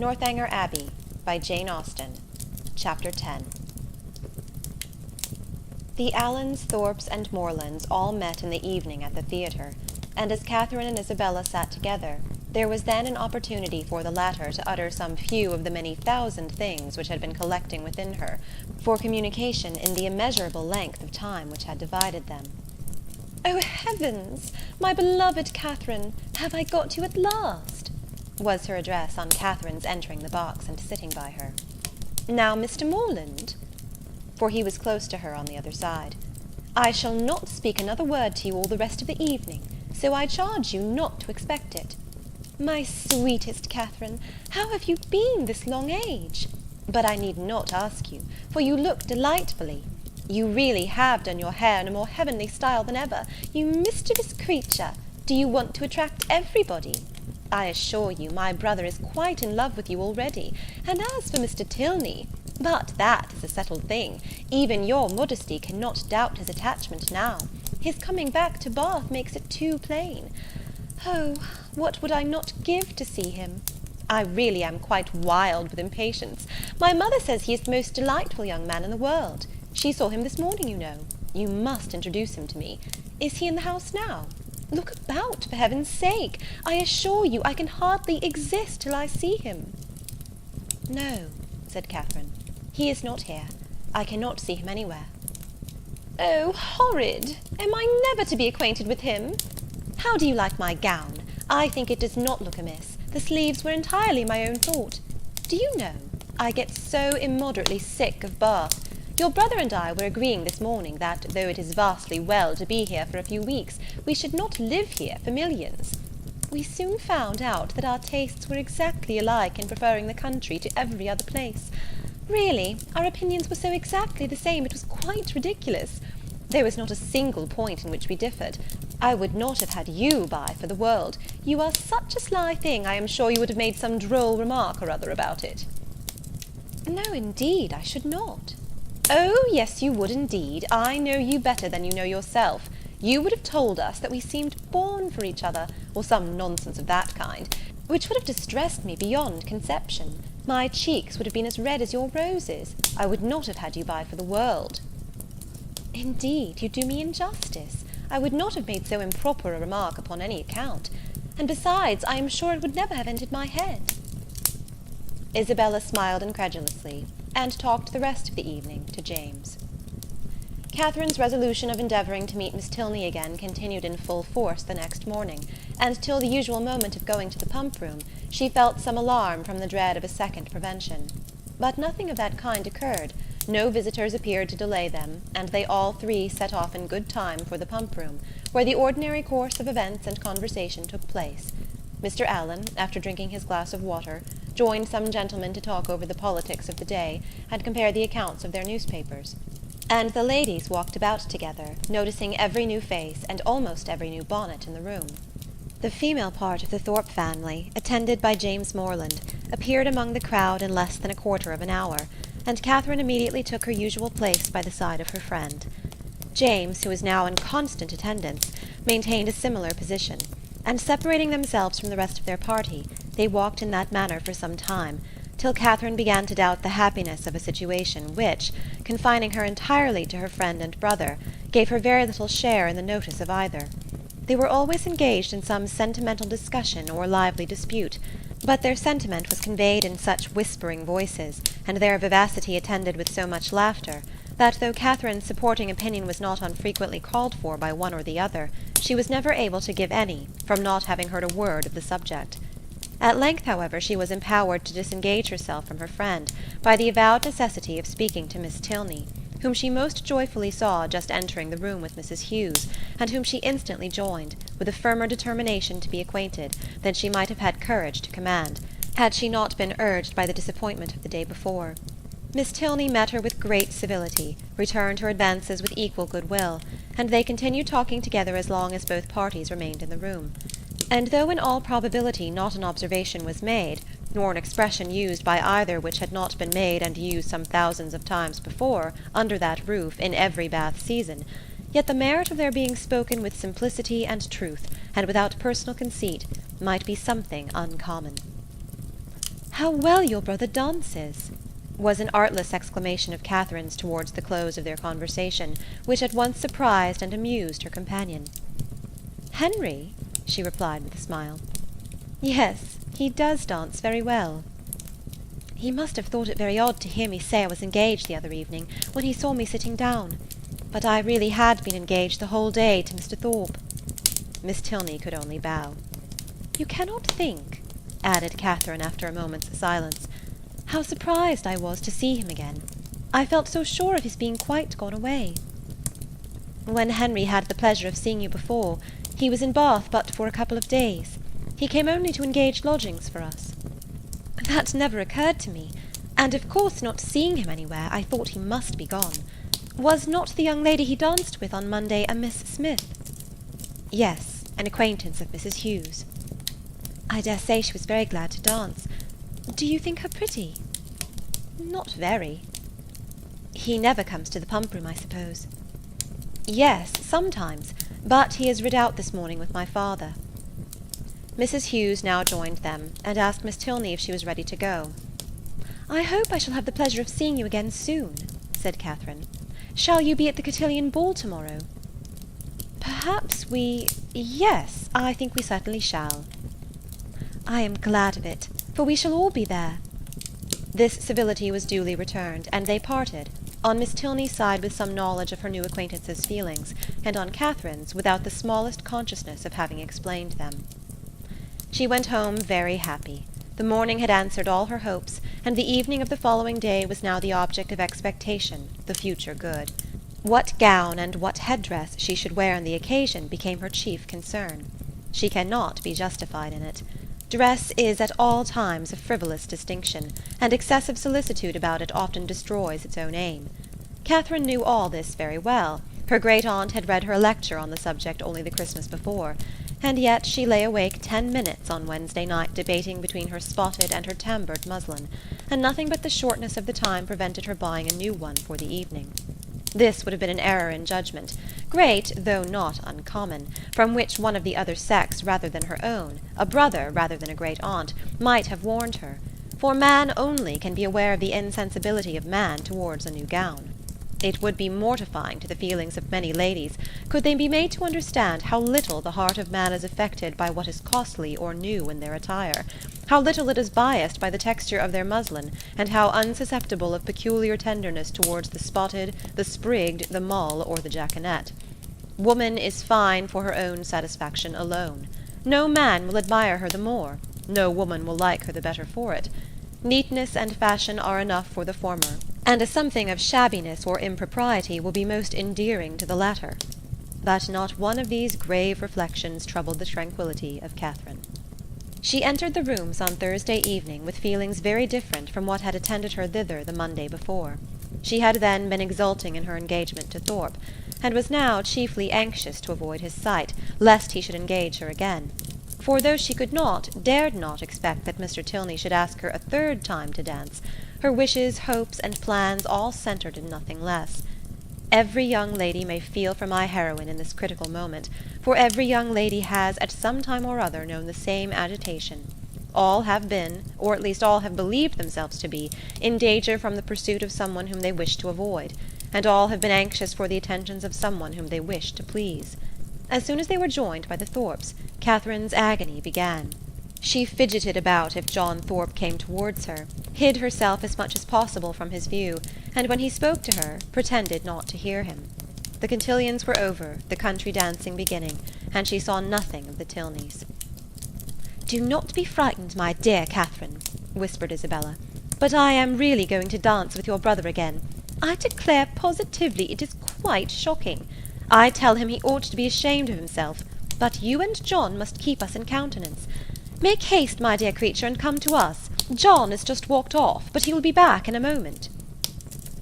Northanger Abbey by Jane Austen. Chapter 10. The Allens, Thorpes, and Morlands all met in the evening at the theatre, and as Catherine and Isabella sat together, there was then an opportunity for the latter to utter some few of the many thousand things which had been collecting within her, for communication in the immeasurable length of time which had divided them. "Oh, heavens! My beloved Catherine, have I got you at last?" was her address on Catherine's entering the box and sitting by her. "Now, Mr. Morland," for he was close to her on the other side, "I shall not speak another word to you all the rest of the evening, so I charge you not to expect it. My sweetest Catherine, how have you been this long age? But I need not ask you, for you look delightfully. You really have done your hair in a more heavenly style than ever. You mischievous creature, do you want to attract everybody? I assure you my brother is quite in love with you already, and as for Mr. Tilney, but that is a settled thing. Even your modesty cannot doubt his attachment now. His coming back to Bath makes it too plain. Oh, what would I not give to see him? I really am quite wild with impatience. My mother says he is the most delightful young man in the world. She saw him this morning, you know. You must introduce him to me. Is he in the house now? Look about, for heaven's sake. I assure you I can hardly exist till I see him." "No," said Catherine, "he is not here. I cannot see him anywhere." "Oh, horrid! Am I never to be acquainted with him? How do you like my gown? I think it does not look amiss. The sleeves were entirely my own thought. Do you know, I get so immoderately sick of Bath. Your brother and I were agreeing this morning that, though it is vastly well to be here for a few weeks, we should not live here for millions. We soon found out that our tastes were exactly alike in preferring the country to every other place. Really, our opinions were so exactly the same, it was quite ridiculous. There was not a single point in which we differed. I would not have had you by for the world. You are such a sly thing, I am sure you would have made some droll remark or other about it." "No, indeed, I should not." "Oh, yes, you would indeed. I know you better than you know yourself. You would have told us that we seemed born for each other, or some nonsense of that kind, which would have distressed me beyond conception. My cheeks would have been as red as your roses. I would not have had you by for the world." "Indeed, you do me injustice. I would not have made so improper a remark upon any account. And besides, I am sure it would never have entered my head." Isabella smiled incredulously, and talked the rest of the evening to James. Catherine's resolution of endeavouring to meet Miss Tilney again continued in full force the next morning, and till the usual moment of going to the pump-room, she felt some alarm from the dread of a second prevention. But nothing of that kind occurred. No visitors appeared to delay them, and they all three set off in good time for the pump-room, where the ordinary course of events and conversation took place. Mr. Allen, after drinking his glass of water, joined some gentlemen to talk over the politics of the day, and compare the accounts of their newspapers. And the ladies walked about together, noticing every new face and almost every new bonnet in the room. The female part of the Thorpe family, attended by James Morland, appeared among the crowd in less than a quarter of an hour, and Catherine immediately took her usual place by the side of her friend. James, who was now in constant attendance, maintained a similar position, and separating themselves from the rest of their party, they walked in that manner for some time, till Catherine began to doubt the happiness of a situation which, confining her entirely to her friend and brother, gave her very little share in the notice of either. They were always engaged in some sentimental discussion or lively dispute, but their sentiment was conveyed in such whispering voices, and their vivacity attended with so much laughter, that though Catherine's supporting opinion was not unfrequently called for by one or the other, she was never able to give any, from not having heard a word of the subject. At length, however, she was empowered to disengage herself from her friend by the avowed necessity of speaking to Miss Tilney, whom she most joyfully saw just entering the room with Mrs. Hughes, and whom she instantly joined, with a firmer determination to be acquainted than she might have had courage to command, had she not been urged by the disappointment of the day before. Miss Tilney met her with great civility, returned her advances with equal good-will, and they continued talking together as long as both parties remained in the room. And though in all probability not an observation was made, nor an expression used by either which had not been made and used some thousands of times before, under that roof, in every Bath season, yet the merit of their being spoken with simplicity and truth, and without personal conceit, might be something uncommon. "How well your brother dances!" was an artless exclamation of Catherine's towards the close of their conversation, which at once surprised and amused her companion. "Henry?" she replied with a smile. "Yes, he does dance very well." "He must have thought it very odd to hear me say I was engaged the other evening, when he saw me sitting down. But I really had been engaged the whole day to Mr. Thorpe." Miss Tilney could only bow. "You cannot think," added Catherine after a moment's silence, "how surprised I was to see him again. I felt so sure of his being quite gone away." "When Henry had the pleasure of seeing you before, he was in Bath but for a couple of days. He came only to engage lodgings for us." "That never occurred to me, and of course not seeing him anywhere, I thought he must be gone. Was not the young lady he danced with on Monday a Miss Smith?" "Yes, an acquaintance of Mrs. Hughes." "I dare say she was very glad to dance. Do you think her pretty?" "Not very." "He never comes to the pump room, I suppose?" "Yes, sometimes, but he is rid out this morning with my father." Mrs. Hughes now joined them, and asked Miss Tilney if she was ready to go. "I hope I shall have the pleasure of seeing you again soon," said Catherine. "Shall you be at the cotillion ball to-morrow?" "Perhaps yes, I think we certainly shall." "I am glad of it, for we shall all be there." This civility was duly returned, and they parted, on Miss Tilney's side with some knowledge of her new acquaintance's feelings, and on Catherine's without the smallest consciousness of having explained them. She went home very happy. The morning had answered all her hopes, and the evening of the following day was now the object of expectation, the future good. What gown and what head-dress she should wear on the occasion became her chief concern. She cannot be justified in it. Dress is at all times a frivolous distinction, and excessive solicitude about it often destroys its own aim. Catherine knew all this very well. Her great-aunt had read her a lecture on the subject only the Christmas before, and yet she lay awake 10 minutes on Wednesday night debating between her spotted and her tamboured muslin, and nothing but the shortness of the time prevented her buying a new one for the evening. This would have been an error in judgment, great though not uncommon, from which one of the other sex rather than her own, a brother rather than a great-aunt, might have warned her, for man only can be aware of the insensibility of man towards a new gown. It would be mortifying to the feelings of many ladies could they be made to understand how little the heart of man is affected by what is costly or new in their attire, how little it is biased by the texture of their muslin, and how unsusceptible of peculiar tenderness towards the spotted, the sprigged, the mull, or the jaconet. Woman is fine for her own satisfaction alone. No man will admire her the more, no woman will like her the better for it. Neatness and fashion are enough for the former, and a something of shabbiness or impropriety will be most endearing to the latter. But not one of these grave reflections troubled the tranquillity of Catherine. She entered the rooms on Thursday evening with feelings very different from what had attended her thither the Monday before. She had then been exulting in her engagement to Thorpe, and was now chiefly anxious to avoid his sight, lest he should engage her again. For though she could not, dared not expect that Mr. Tilney should ask her a third time to dance, her wishes, hopes, and plans all centred in nothing less. Every young lady may feel for my heroine in this critical moment, for every young lady has at some time or other known the same agitation. All have been, or at least all have believed themselves to be, in danger from the pursuit of someone whom they wished to avoid, and all have been anxious for the attentions of someone whom they wished to please. As soon as they were joined by the Thorpes, Catherine's agony began. She fidgeted about if John Thorpe came towards her, hid herself as much as possible from his view, and when he spoke to her, pretended not to hear him. The cotillions were over, the country dancing beginning, and she saw nothing of the Tilneys. "Do not be frightened, my dear Catherine," whispered Isabella, "but I am really going to dance with your brother again. I declare positively it is quite shocking. I tell him he ought to be ashamed of himself, but you and John must keep us in countenance. Make haste, my dear creature, and come to us. John has just walked off, but he will be back in a moment."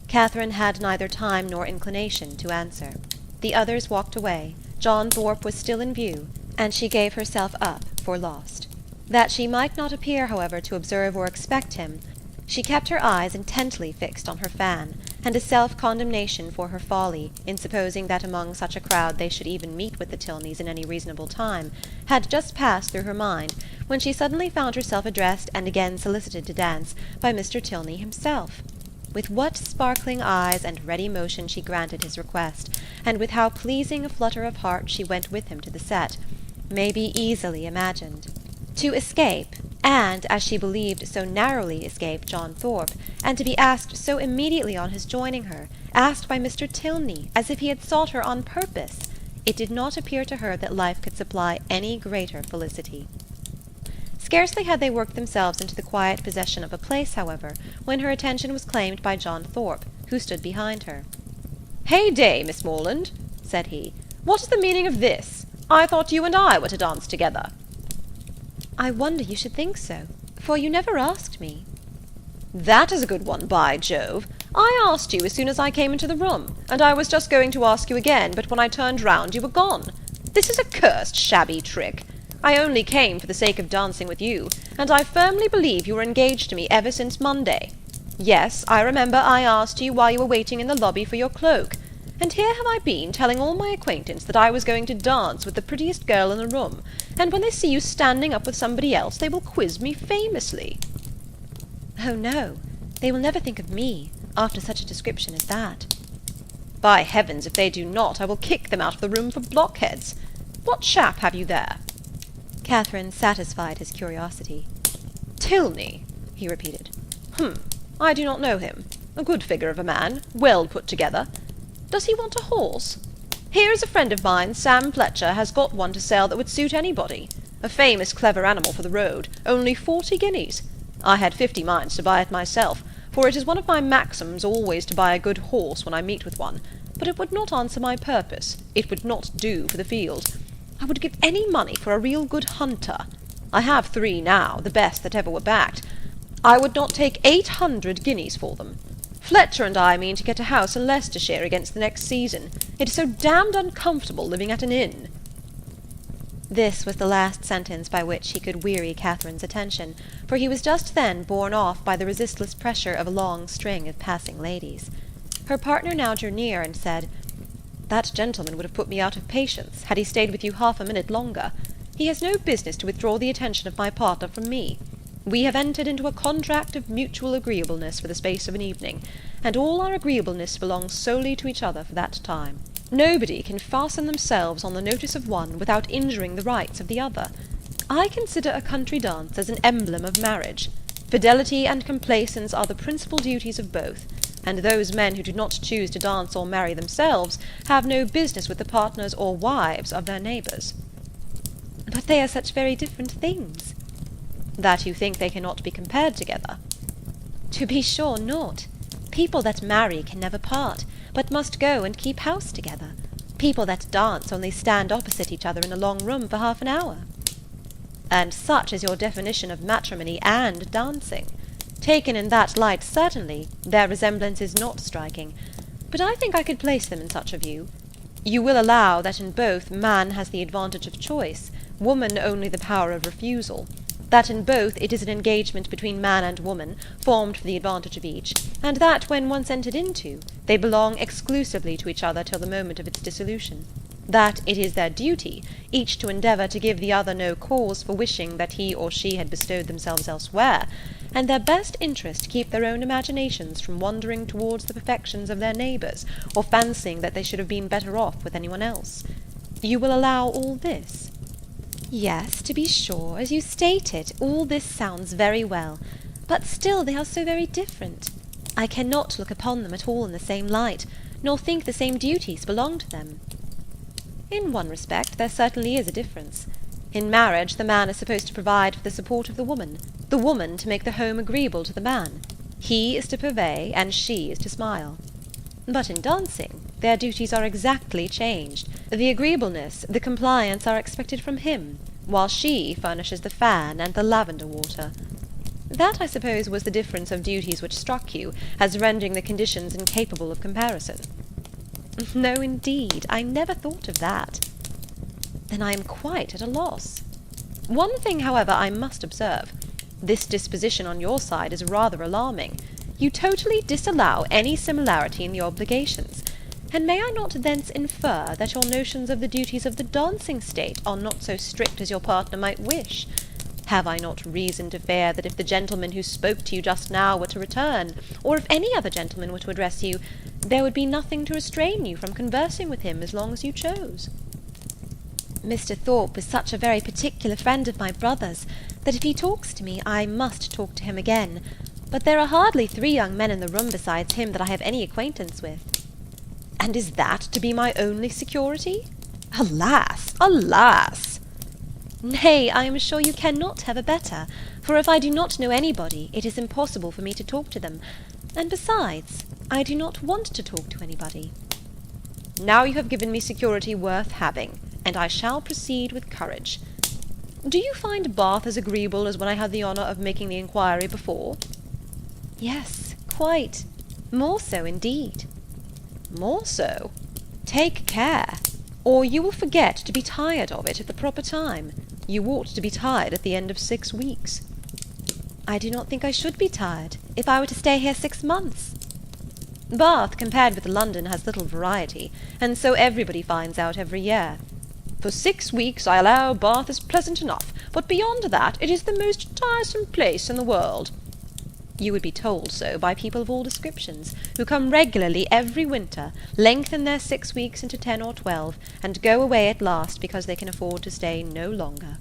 Catherine had neither time nor inclination to answer. The others walked away. John Thorpe was still in view, and she gave herself up for lost. That she might not appear, however, to observe or expect him, she kept her eyes intently fixed on her fan, and a self-condemnation for her folly in supposing that among such a crowd they should even meet with the Tilneys in any reasonable time, had just passed through her mind when she suddenly found herself addressed and again solicited to dance by Mr. Tilney himself. With what sparkling eyes and ready motion she granted his request, and with how pleasing a flutter of heart she went with him to the set, may be easily imagined. To escape, and, as she believed, so narrowly escape John Thorpe, and to be asked so immediately on his joining her, asked by Mr. Tilney, as if he had sought her on purpose, it did not appear to her that life could supply any greater felicity. Scarcely had they worked themselves into the quiet possession of a place, however, when her attention was claimed by John Thorpe, who stood behind her. "Hey-day, Miss Morland," said he. "What is the meaning of this? I thought you and I were to dance together." "I wonder you should think so, for you never asked me." "That is a good one, by Jove! I asked you as soon as I came into the room, and I was just going to ask you again, but when I turned round you were gone. This is a cursed shabby trick. I only came for the sake of dancing with you, and I firmly believe you were engaged to me ever since Monday. Yes, I remember I asked you while you were waiting in the lobby for your cloak, and here have I been telling all my acquaintance that I was going to dance with the prettiest girl in the room, and when they see you standing up with somebody else they will quiz me famously." "Oh, no, they will never think of me, after such a description as that." "By heavens, if they do not, I will kick them out of the room for blockheads. What chap have you there?" Catherine satisfied his curiosity. "Tilney," he repeated. I do not know him. A good figure of a man, well put together. Does he want a horse? Here is a friend of mine, Sam Fletcher, has got one to sell that would suit anybody. A famous clever animal for the road, only 40 guineas. I had 50 minds to buy it myself, for it is one of my maxims always to buy a good horse when I meet with one, but it would not answer my purpose. It would not do for the field. I would give any money for a real good hunter. I have 3 now, the best that ever were backed. I would not take 800 guineas for them. Fletcher and I mean to get a house in Leicestershire against the next season. It is so damned uncomfortable living at an inn." This was the last sentence by which he could weary Catherine's attention, for he was just then borne off by the resistless pressure of a long string of passing ladies. Her partner now drew near and said, "That gentleman would have put me out of patience, had he stayed with you half a minute longer. He has no business to withdraw the attention of my partner from me. We have entered into a contract of mutual agreeableness for the space of an evening, and all our agreeableness belongs solely to each other for that time. Nobody can fasten themselves on the notice of one without injuring the rights of the other. I consider a country dance as an emblem of marriage. Fidelity and complaisance are the principal duties of both, and those men who do not choose to dance or marry themselves have no business with the partners or wives of their neighbours." "But they are such very different things." "That you think they cannot be compared together?" "To be sure not. People that marry can never part, but must go and keep house together. People that dance only stand opposite each other in a long room for half an hour." "And such is your definition of matrimony and dancing. Taken in that light, certainly, their resemblance is not striking, but I think I could place them in such a view. You will allow that in both man has the advantage of choice, woman only the power of refusal, that in both it is an engagement between man and woman, formed for the advantage of each, and that when once entered into, they belong exclusively to each other till the moment of its dissolution, that it is their duty, each to endeavour to give the other no cause for wishing that he or she had bestowed themselves elsewhere, and their best interest to keep their own imaginations from wandering towards the perfections of their neighbours, or fancying that they should have been better off with any one else. You will allow all this?" "Yes, to be sure, as you state it, all this sounds very well, but still they are so very different. I cannot look upon them at all in the same light, nor think the same duties belong to them." "In one respect there certainly is a difference. In marriage the man is supposed to provide for the support of the woman to make the home agreeable to the man. He is to purvey, and she is to smile. But in dancing their duties are exactly changed. The agreeableness, the compliance are expected from him, while she furnishes the fan and the lavender water. That, I suppose, was the difference of duties which struck you, as rendering the conditions incapable of comparison." "No, indeed, I never thought of that." "Then I am quite at a loss. One thing, however, I must observe. This disposition on your side is rather alarming. You totally disallow any similarity in the obligations. And may I not thence infer that your notions of the duties of the dancing state are not so strict as your partner might wish? Have I not reason to fear that if the gentleman who spoke to you just now were to return, or if any other gentleman were to address you, there would be nothing to restrain you from conversing with him as long as you chose? Mr. Thorpe is such a very particular friend of my brother's, that if he talks to me, I must talk to him again. But there are hardly 3 young men in the room besides him that I have any acquaintance with. And is that to be my only security? Alas, alas! Nay, I am sure you cannot have a better, for if I do not know anybody, it is impossible for me to talk to them, and besides, I do not want to talk to anybody. Now you have given me security worth having, and I shall proceed with courage. Do you find Bath as agreeable as when I had the honour of making the inquiry before? Yes, quite. More so, indeed. More so? Take care, or you will forget to be tired of it at the proper time. You ought to be tired at the end of 6 weeks. I do not think I should be tired, if I were to stay here 6 months. Bath, compared with London, has little variety, and so everybody finds out every year. For 6 weeks, I allow, Bath is pleasant enough, but beyond that it is the most tiresome place in the world. You would be told so by people of all descriptions, who come regularly every winter, lengthen their 6 weeks into 10 or 12, and go away at last because they can afford to stay no longer.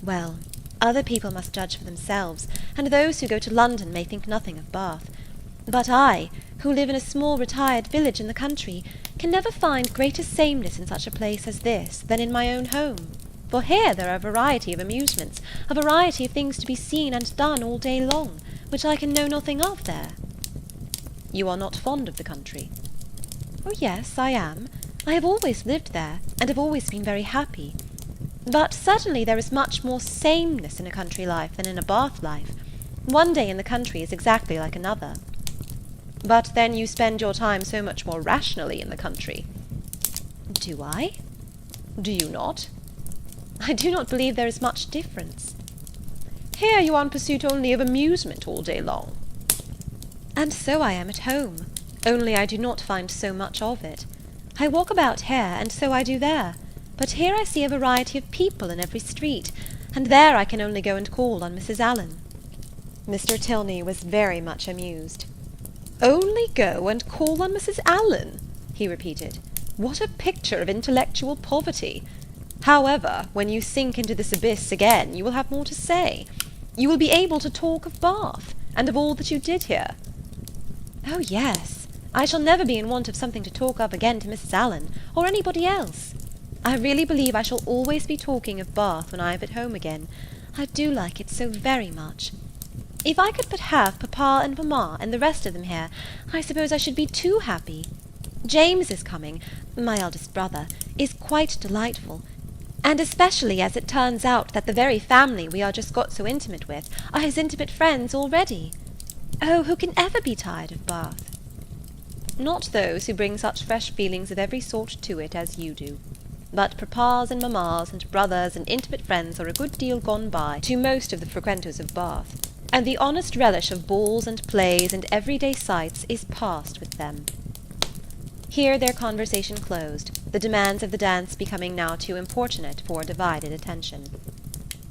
Well, other people must judge for themselves, and those who go to London may think nothing of Bath. But I, who live in a small retired village in the country, can never find greater sameness in such a place as this than in my own home. For here there are a variety of amusements, a variety of things to be seen and done all day long, which I can know nothing of there. You are not fond of the country? Oh, yes, I am. I have always lived there, and have always been very happy. But certainly there is much more sameness in a country life than in a Bath life. One day in the country is exactly like another. But then you spend your time so much more rationally in the country. Do I? Do you not? I do not believe there is much difference. Here you are in pursuit only of amusement all day long. And so I am at home, only I do not find so much of it. I walk about here, and so I do there, but here I see a variety of people in every street, and there I can only go and call on Mrs. Allen. Mr. Tilney was very much amused. Only go and call on Mrs. Allen, he repeated. What a picture of intellectual poverty! However, when you sink into this abyss again, you will have more to say. You will be able to talk of Bath, and of all that you did here. Oh, yes, I shall never be in want of something to talk of again to Mrs. Allen, or anybody else. I really believe I shall always be talking of Bath when I am at home again. I do like it so very much. If I could but have papa and mamma and the rest of them here, I suppose I should be too happy. James is coming, my eldest brother, is quite delightful, and especially as it turns out that the very family we are just got so intimate with are his intimate friends already. Oh, who can ever be tired of Bath? Not those who bring such fresh feelings of every sort to it as you do. But papas and mammas and brothers and intimate friends are a good deal gone by to most of the frequenters of Bath, and the honest relish of balls and plays and everyday sights is past with them. Here their conversation closed, the demands of the dance becoming now too importunate for divided attention.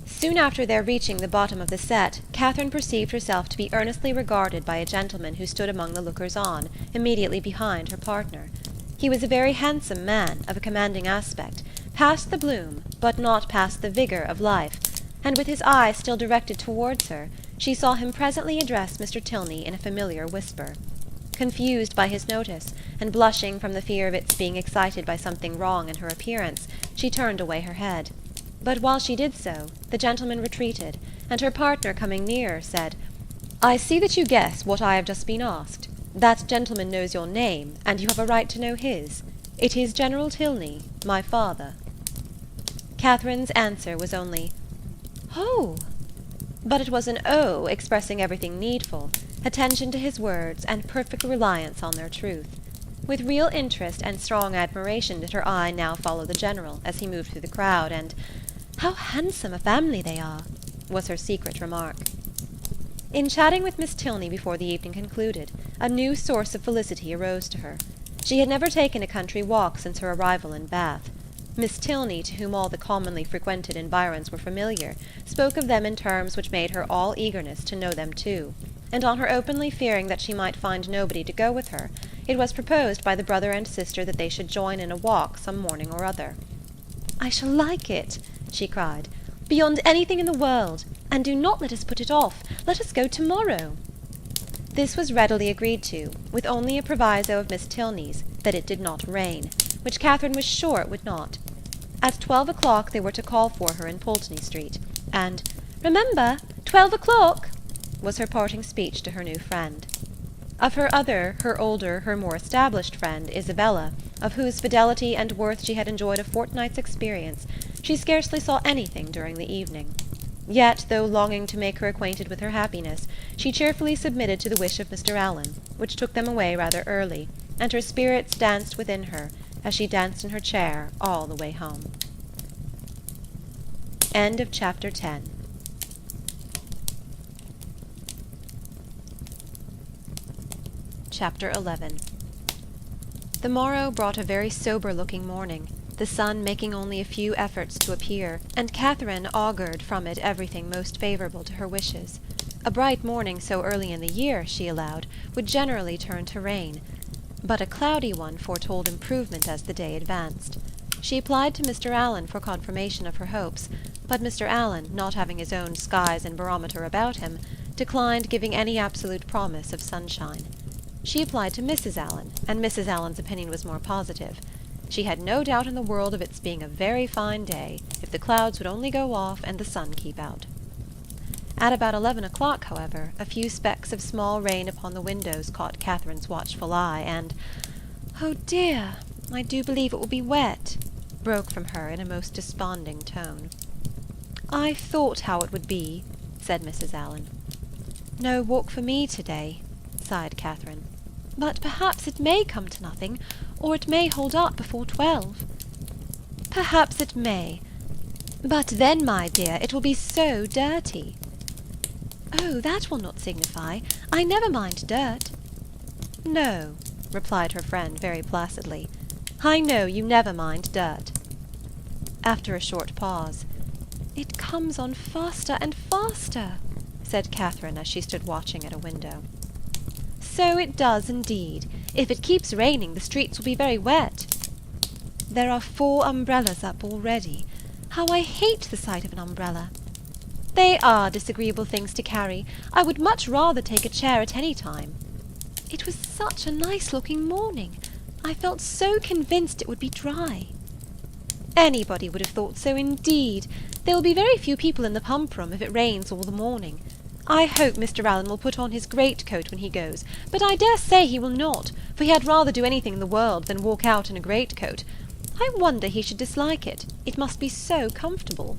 Soon after their reaching the bottom of the set, Catherine perceived herself to be earnestly regarded by a gentleman who stood among the lookers-on, immediately behind her partner. He was a very handsome man, of a commanding aspect, past the bloom, but not past the vigour of life, and with his eye still directed towards her, she saw him presently address Mr. Tilney in a familiar whisper. Confused by his notice, and blushing from the fear of its being excited by something wrong in her appearance, she turned away her head. But while she did so, the gentleman retreated, and her partner coming nearer, said, "I see that you guess what I have just been asked. That gentleman knows your name, and you have a right to know his. It is General Tilney, my father." Catherine's answer was only, "Oh!" But it was an "oh" expressing everything needful, attention to his words, and perfect reliance on their truth. With real interest and strong admiration did her eye now follow the General, as he moved through the crowd, and "How handsome a family they are!" was her secret remark. In chatting with Miss Tilney before the evening concluded, a new source of felicity arose to her. She had never taken a country walk since her arrival in Bath. Miss Tilney, to whom all the commonly frequented environs were familiar, spoke of them in terms which made her all eagerness to know them too, and on her openly fearing that she might find nobody to go with her, it was proposed by the brother and sister that they should join in a walk some morning or other. "I shall like it," she cried, "beyond anything in the world, and do not let us put it off. Let us go tomorrow." This was readily agreed to, with only a proviso of Miss Tilney's, that it did not rain, which Catherine was sure it would not. At 12 o'clock they were to call for her in Pulteney Street, and "Remember, 12 o'clock!" was her parting speech to her new friend. Of her other, her older, her more established friend, Isabella, of whose fidelity and worth she had enjoyed a fortnight's experience, she scarcely saw anything during the evening. Yet, though longing to make her acquainted with her happiness, she cheerfully submitted to the wish of Mr. Allen, which took them away rather early, and her spirits danced within her, as she danced in her chair all the way home. End of Chapter 10. Chapter 11. The morrow brought a very sober-looking morning, the sun making only a few efforts to appear, and Catherine augured from it everything most favourable to her wishes. A bright morning so early in the year, she allowed, would generally turn to rain, but a cloudy one foretold improvement as the day advanced. She applied to Mr. Allen for confirmation of her hopes, but Mr. Allen, not having his own skies and barometer about him, declined giving any absolute promise of sunshine. She applied to Mrs. Allen, and Mrs. Allen's opinion was more positive. She had no doubt in the world of its being a very fine day, if the clouds would only go off and the sun keep out. At about 11 o'clock, however, a few specks of small rain upon the windows caught Catherine's watchful eye, and "Oh dear, I do believe it will be wet," broke from her in a most desponding tone. "I thought how it would be," said Mrs. Allen. "No walk for me to-day," sighed Catherine. "But perhaps it may come to nothing, or it may hold up before 12. "Perhaps it may. But then, my dear, it will be so dirty." "Oh, that will not signify. I never mind dirt." "No," replied her friend very placidly. "I know you never mind dirt." After a short pause, "It comes on faster and faster," said Catherine as she stood watching at a window. "So it does indeed. If it keeps raining, the streets will be very wet." "There are 4 umbrellas up already. How I hate the sight of an umbrella." "They are disagreeable things to carry. I would much rather take a chair at any time." "It was such a nice-looking morning. I felt so convinced it would be dry." "Anybody would have thought so indeed. There will be very few people in the pump-room if it rains all the morning. I hope Mr. Allen will put on his great-coat when he goes, but I dare say he will not, for he had rather do anything in the world than walk out in a great-coat. I wonder he should dislike it. It must be so comfortable."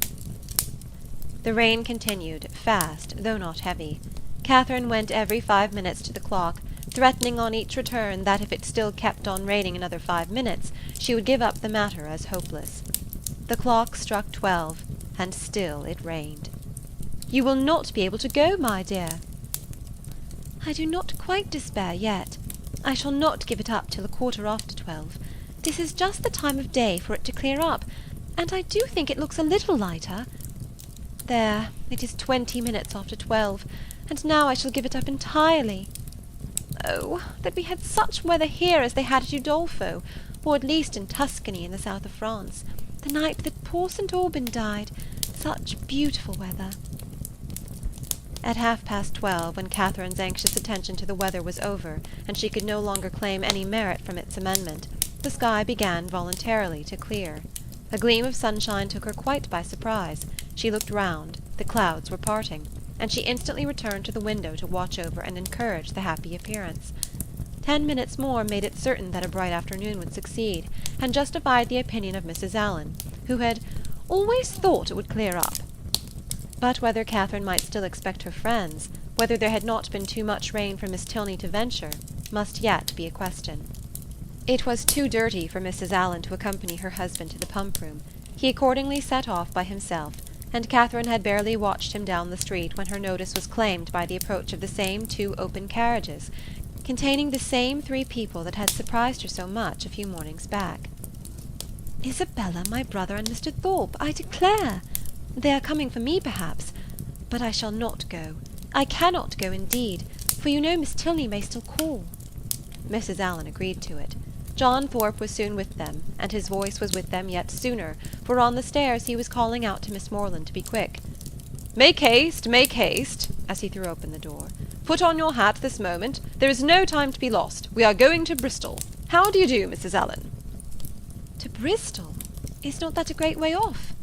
The rain continued, fast, though not heavy. Catherine went every 5 minutes to the clock, threatening on each return that if it still kept on raining another 5 minutes, she would give up the matter as hopeless. The clock struck 12, and still it rained. "You will not be able to go, my dear." "I do not quite despair yet. I shall not give it up till a quarter after 12. This is just the time of day for it to clear up, and I do think it looks a little lighter. There, it is 20 minutes after 12, and now I shall give it up entirely. Oh, that we had such weather here as they had at Udolpho, or at least in Tuscany in the south of France, the night that poor St. Aubin died. Such beautiful weather." At 12:30, when Catherine's anxious attention to the weather was over, and she could no longer claim any merit from its amendment, the sky began voluntarily to clear. A gleam of sunshine took her quite by surprise. She looked round, the clouds were parting, and she instantly returned to the window to watch over and encourage the happy appearance. 10 minutes more made it certain that a bright afternoon would succeed, and justified the opinion of Mrs. Allen, who had "always thought it would clear up." But whether Catherine might still expect her friends, whether there had not been too much rain for Miss Tilney to venture, must yet be a question. It was too dirty for Mrs. Allen to accompany her husband to the pump-room. He accordingly set off by himself, and Catherine had barely watched him down the street when her notice was claimed by the approach of the same 2 open carriages, containing the same 3 people that had surprised her so much a few mornings back. "Isabella, my brother, and Mr. Thorpe, I declare! They are coming for me, perhaps, but I shall not go. I cannot go, indeed, for you know Miss Tilney may still call." Mrs. Allen agreed to it. John Thorpe was soon with them, and his voice was with them yet sooner, for on the stairs he was calling out to Miss Morland to be quick. Make haste," as he threw open the door. "Put on your hat this moment. There is no time to be lost. We are going to Bristol. How do you do, Mrs. Allen?" "To Bristol? Is not that a great way off?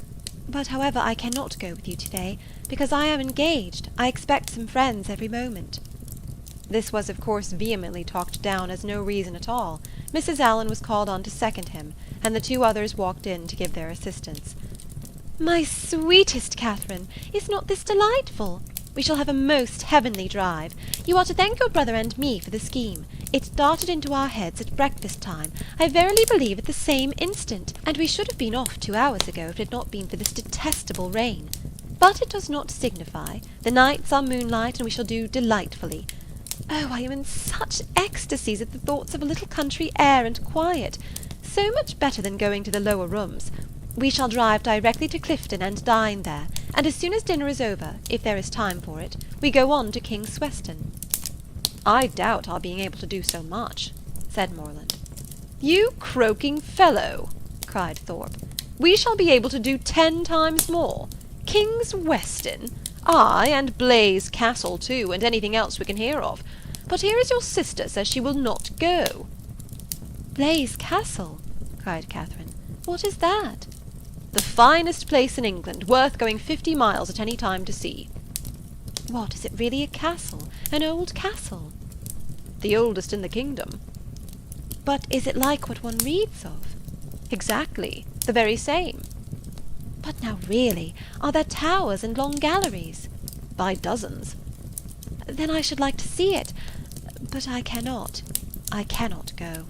But, however, I cannot go with you to-day, because I am engaged. I expect some friends every moment." This was of course vehemently talked down as no reason at all. Mrs. Allen was called on to second him, and the 2 others walked in to give their assistance. "My sweetest Catherine, is not this delightful? We shall have a most heavenly drive. You are to thank your brother and me for the scheme. It darted into our heads at breakfast time, I verily believe at the same instant, and we should have been off 2 hours ago if it had not been for this detestable rain. But it does not signify. The nights are moonlight, and we shall do delightfully. Oh, I am in such ecstasies at the thoughts of a little country air and quiet. So much better than going to the lower rooms. We shall drive directly to Clifton and dine there, and as soon as dinner is over, if there is time for it, we go on to King's Sweston." "I doubt our being able to do so much," said Morland. "You croaking fellow!" cried Thorpe. "We shall be able to do 10 times more. King's Weston! Ay, and Blaise Castle too, and anything else we can hear of. But here is your sister says she will not go." "Blaise Castle!" cried Catherine. "What is that?" "The finest place in England, worth going 50 miles at any time to see." "What, is it really a castle? An old castle?" "The oldest in the kingdom." "But is it like what one reads of?" "Exactly. The very same." "But now really, are there towers and long galleries?" "By dozens." "Then I should like to see it. But I cannot go."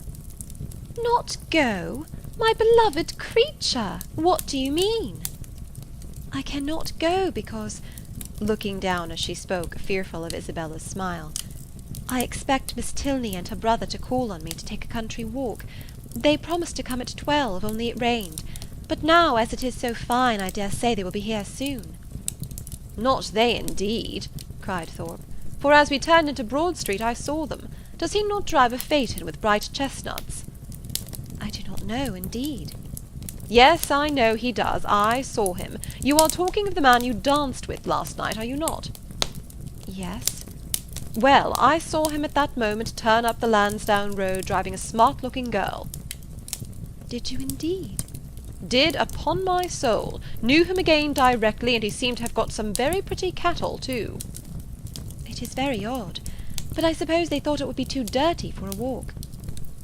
"Not go? My beloved creature! What do you mean?" "I cannot go because," looking down as she spoke, fearful of Isabella's smile, "I expect Miss Tilney and her brother to call on me to take a country walk. They promised to come at 12, only it rained. But now, as it is so fine, I dare say they will be here soon." "Not they, indeed," cried Thorpe, "for as we turned into Broad Street I saw them. Does he not drive a phaeton with bright chestnuts?" "I do not know, indeed." "Yes, I know he does. I saw him. You are talking of the man you danced with last night, are you not?" "Yes." "Well, I saw him at that moment turn up the Lansdowne Road driving a smart-looking girl." "Did you indeed?" "Did, upon my soul. Knew him again directly, and he seemed to have got some very pretty cattle too." "It is very odd. But I suppose they thought it would be too dirty for a walk."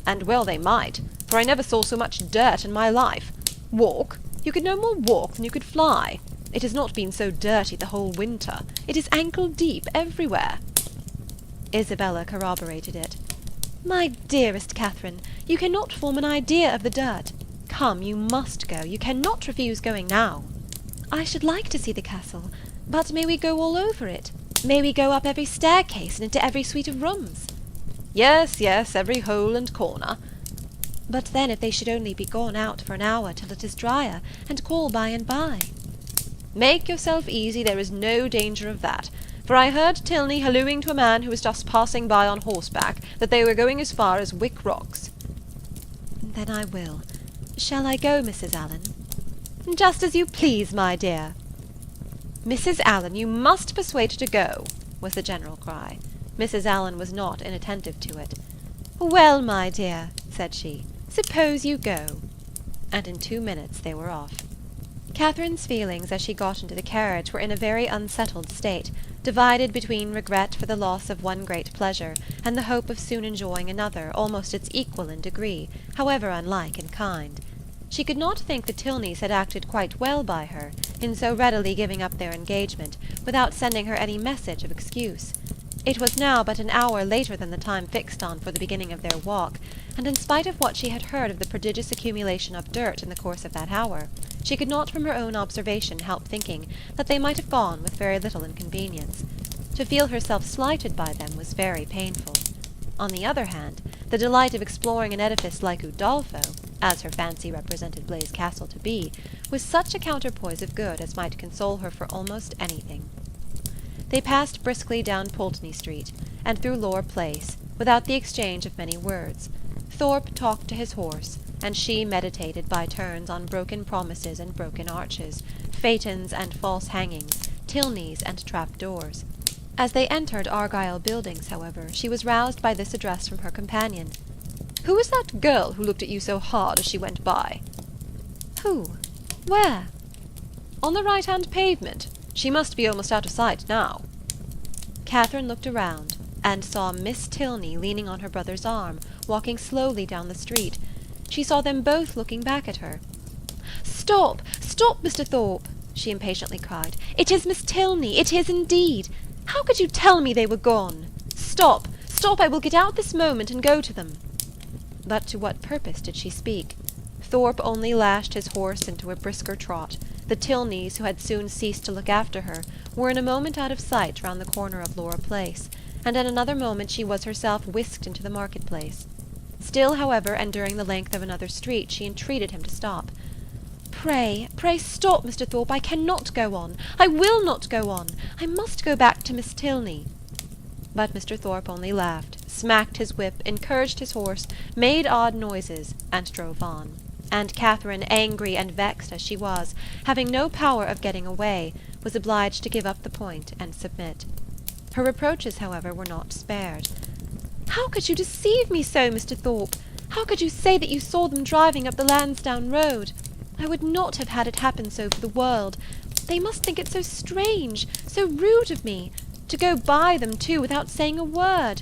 "And well they might, for I never saw so much dirt in my life. Walk? You could no more walk than you could fly. It has not been so dirty the whole winter. It is ankle-deep everywhere." Isabella corroborated it. "My dearest Catherine, you cannot form an idea of the dirt. Come, you must go. You cannot refuse going now." "I should like to see the castle. But may we go all over it? May we go up every staircase and into every suite of rooms?" "Yes, yes, every hole and corner." "But then if they should only be gone out for an hour till it is drier, and call by and by?" "Make yourself easy, there is no danger of that. For I heard Tilney hallooing to a man who was just passing by on horseback that they were going as far as Wick Rocks." "Then I will. Shall I go, Mrs. Allen?" "Just as you please, my dear." "Mrs. Allen, you must persuade her to go," was the general cry. Mrs. Allen was not inattentive to it. "Well, my dear," said she, "suppose you go." And in 2 minutes they were off. Catherine's feelings as she got into the carriage were in a very unsettled state, divided between regret for the loss of one great pleasure, and the hope of soon enjoying another, almost its equal in degree, however unlike in kind. She could not think the Tilneys had acted quite well by her, in so readily giving up their engagement, without sending her any message of excuse. It was now but an hour later than the time fixed on for the beginning of their walk, and in spite of what she had heard of the prodigious accumulation of dirt in the course of that hour, she could not from her own observation help thinking that they might have gone with very little inconvenience. To feel herself slighted by them was very painful. On the other hand, the delight of exploring an edifice like Udolpho, as her fancy represented Blaise Castle to be, was such a counterpoise of good as might console her for almost anything. They passed briskly down Pulteney Street, and through Laura Place, without the exchange of many words. Thorpe talked to his horse, and she meditated by turns on broken promises and broken arches, phaetons and false hangings, Tilneys and trap-doors. As they entered Argyle Buildings, however, she was roused by this address from her companion. "Who is that girl who looked at you so hard as she went by?" "Who? Where?" "On the right-hand pavement. She must be almost out of sight now." Catherine looked around, and saw Miss Tilney leaning on her brother's arm, walking slowly down the street. She saw them both looking back at her. "Stop! Stop, Mr. Thorpe!" she impatiently cried. "It is Miss Tilney! It is indeed! How could you tell me they were gone? Stop! Stop! I will get out this moment and go to them." But to what purpose did she speak? Thorpe only lashed his horse into a brisker trot. The Tilneys, who had soon ceased to look after her, were in a moment out of sight round the corner of Laura Place, and in another moment she was herself whisked into the market-place. Still, however, and during the length of another street, she entreated him to stop. "Pray, pray stop, Mr. Thorpe. I cannot go on. I will not go on. I must go back to Miss Tilney." But Mr. Thorpe only laughed, smacked his whip, encouraged his horse, made odd noises, and drove on. And Catherine, angry and vexed as she was, having no power of getting away, was obliged to give up the point and submit. Her reproaches, however, were not spared. "How could you deceive me so, Mr. Thorpe? How could you say that you saw them driving up the Lansdowne Road? I would not have had it happen so for the world. They must think it so strange, so rude of me, to go by them, too, without saying a word.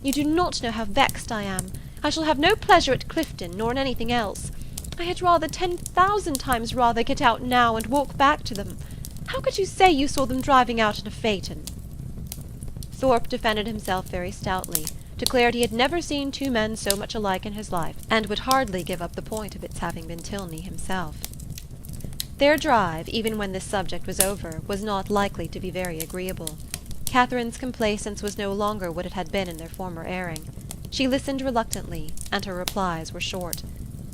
You do not know how vexed I am. I shall have no pleasure at Clifton, nor in anything else. I had rather 10,000 times rather get out now and walk back to them. How could you say you saw them driving out in a phaeton?" Thorpe defended himself very stoutly, declared he had never seen two men so much alike in his life, and would hardly give up the point of its having been Tilney himself. Their drive, even when this subject was over, was not likely to be very agreeable. Catherine's complaisance was no longer what it had been in their former airing. She listened reluctantly, and her replies were short.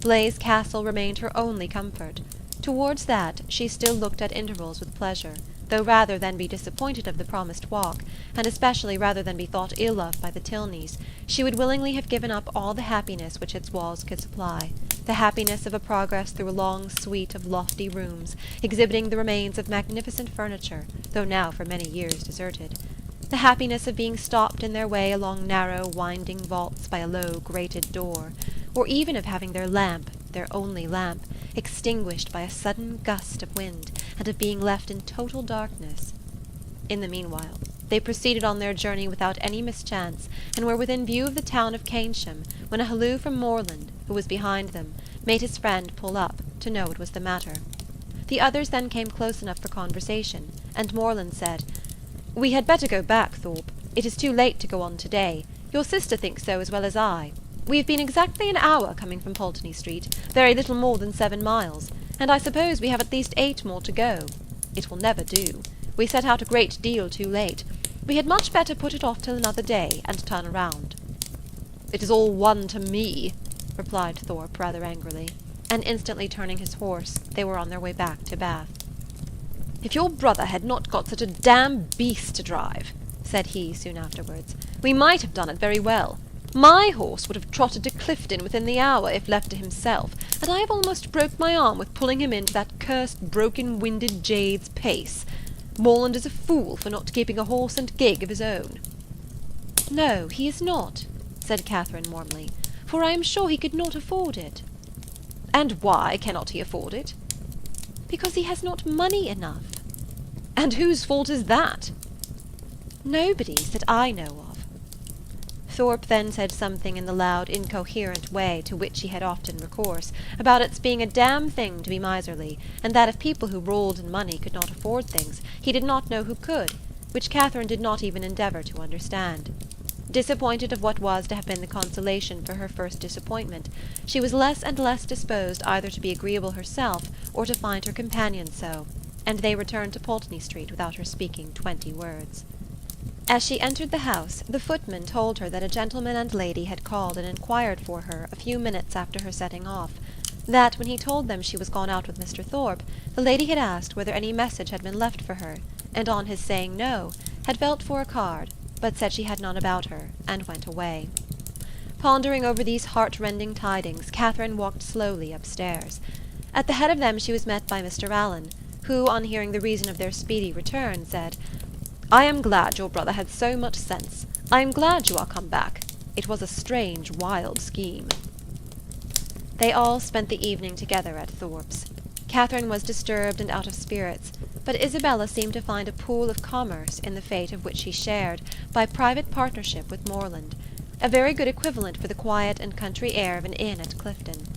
Blaise Castle remained her only comfort. Towards that she still looked at intervals with pleasure, though rather than be disappointed of the promised walk, and especially rather than be thought ill of by the Tilneys, she would willingly have given up all the happiness which its walls could supply, the happiness of a progress through a long suite of lofty rooms, exhibiting the remains of magnificent furniture, though now for many years deserted, the happiness of being stopped in their way along narrow, winding vaults by a low, grated door, or even of having their lamp, their only lamp, extinguished by a sudden gust of wind, and of being left in total darkness. In the meanwhile, they proceeded on their journey without any mischance, and were within view of the town of Keynsham, when a halloo from Morland, who was behind them, made his friend pull up, to know what was the matter. The others then came close enough for conversation, and Morland said, "We had better go back, Thorpe. It is too late to go on to-day. Your sister thinks so as well as I. We have been exactly an hour coming from Pulteney Street, very little more than 7 miles, and I suppose we have at least 8 more to go. It will never do. We set out a great deal too late. We had much better put it off till another day, and turn around." "It is all one to me," replied Thorpe rather angrily, and instantly turning his horse, they were on their way back to Bath. "If your brother had not got such a damn beast to drive," said he soon afterwards, "we might have done it very well. My horse would have trotted to Clifton within the hour, if left to himself, and I have almost broke my arm with pulling him into that cursed broken-winded jade's pace. Morland is a fool for not keeping a horse and gig of his own." "No, he is not," said Catherine warmly, "for I am sure he could not afford it." "And why cannot he afford it?" "Because he has not money enough." "And whose fault is that?" "Nobody's, that I know of." Thorpe then said something in the loud, incoherent way to which he had often recourse, about its being a damn thing to be miserly, and that if people who rolled in money could not afford things, he did not know who could, which Catherine did not even endeavour to understand. Disappointed of what was to have been the consolation for her first disappointment, she was less and less disposed either to be agreeable herself or to find her companion so, and they returned to Pulteney Street without her speaking 20 words. As she entered the house, the footman told her that a gentleman and lady had called and inquired for her a few minutes after her setting off, that, when he told them she was gone out with Mr. Thorpe, the lady had asked whether any message had been left for her, and on his saying no, had felt for a card, but said she had none about her, and went away. Pondering over these heart-rending tidings, Catherine walked slowly upstairs. At the head of them she was met by Mr. Allen, who, on hearing the reason of their speedy return, said, "I am glad your brother had so much sense. I am glad you are come back. It was a strange, wild scheme." They all spent the evening together at Thorpe's. Catherine was disturbed and out of spirits, but Isabella seemed to find a pool of commerce in the fate of which she shared by private partnership with Morland, a very good equivalent for the quiet and country air of an inn at Clifton.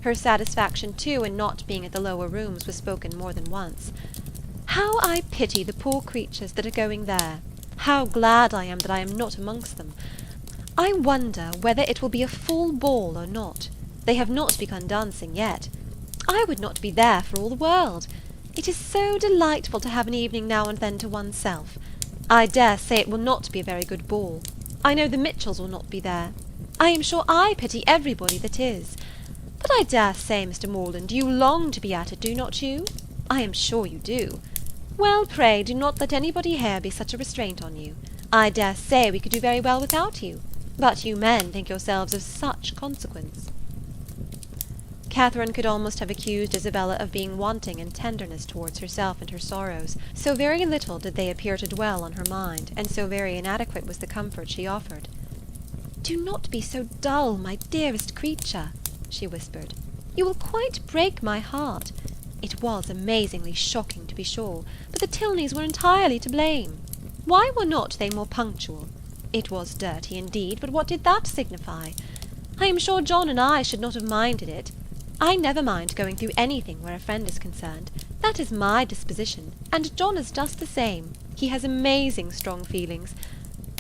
Her satisfaction, too, in not being at the lower rooms was spoken more than once. "How I pity the poor creatures that are going there! How glad I am that I am not amongst them! I wonder whether it will be a full ball or not. They have not begun dancing yet. I would not be there for all the world. It is so delightful to have an evening now and then to oneself. I dare say it will not be a very good ball. I know the Mitchells will not be there. I am sure I pity everybody that is. But I dare say, Mr. Morland, you long to be at it, do not you? I am sure you do. Well, pray do not let anybody here be such a restraint on you. I dare say we could do very well without you. But you men think yourselves of such consequence." Catherine could almost have accused Isabella of being wanting in tenderness towards herself and her sorrows, so very little did they appear to dwell on her mind, and so very inadequate was the comfort she offered. "Do not be so dull, my dearest creature," she whispered. "You will quite break my heart. It was amazingly shocking, to be sure, but the Tilneys were entirely to blame. Why were not they more punctual? It was dirty indeed, but what did that signify? I am sure John and I should not have minded it. I never mind going through anything where a friend is concerned. That is my disposition, and John is just the same. He has amazing strong feelings.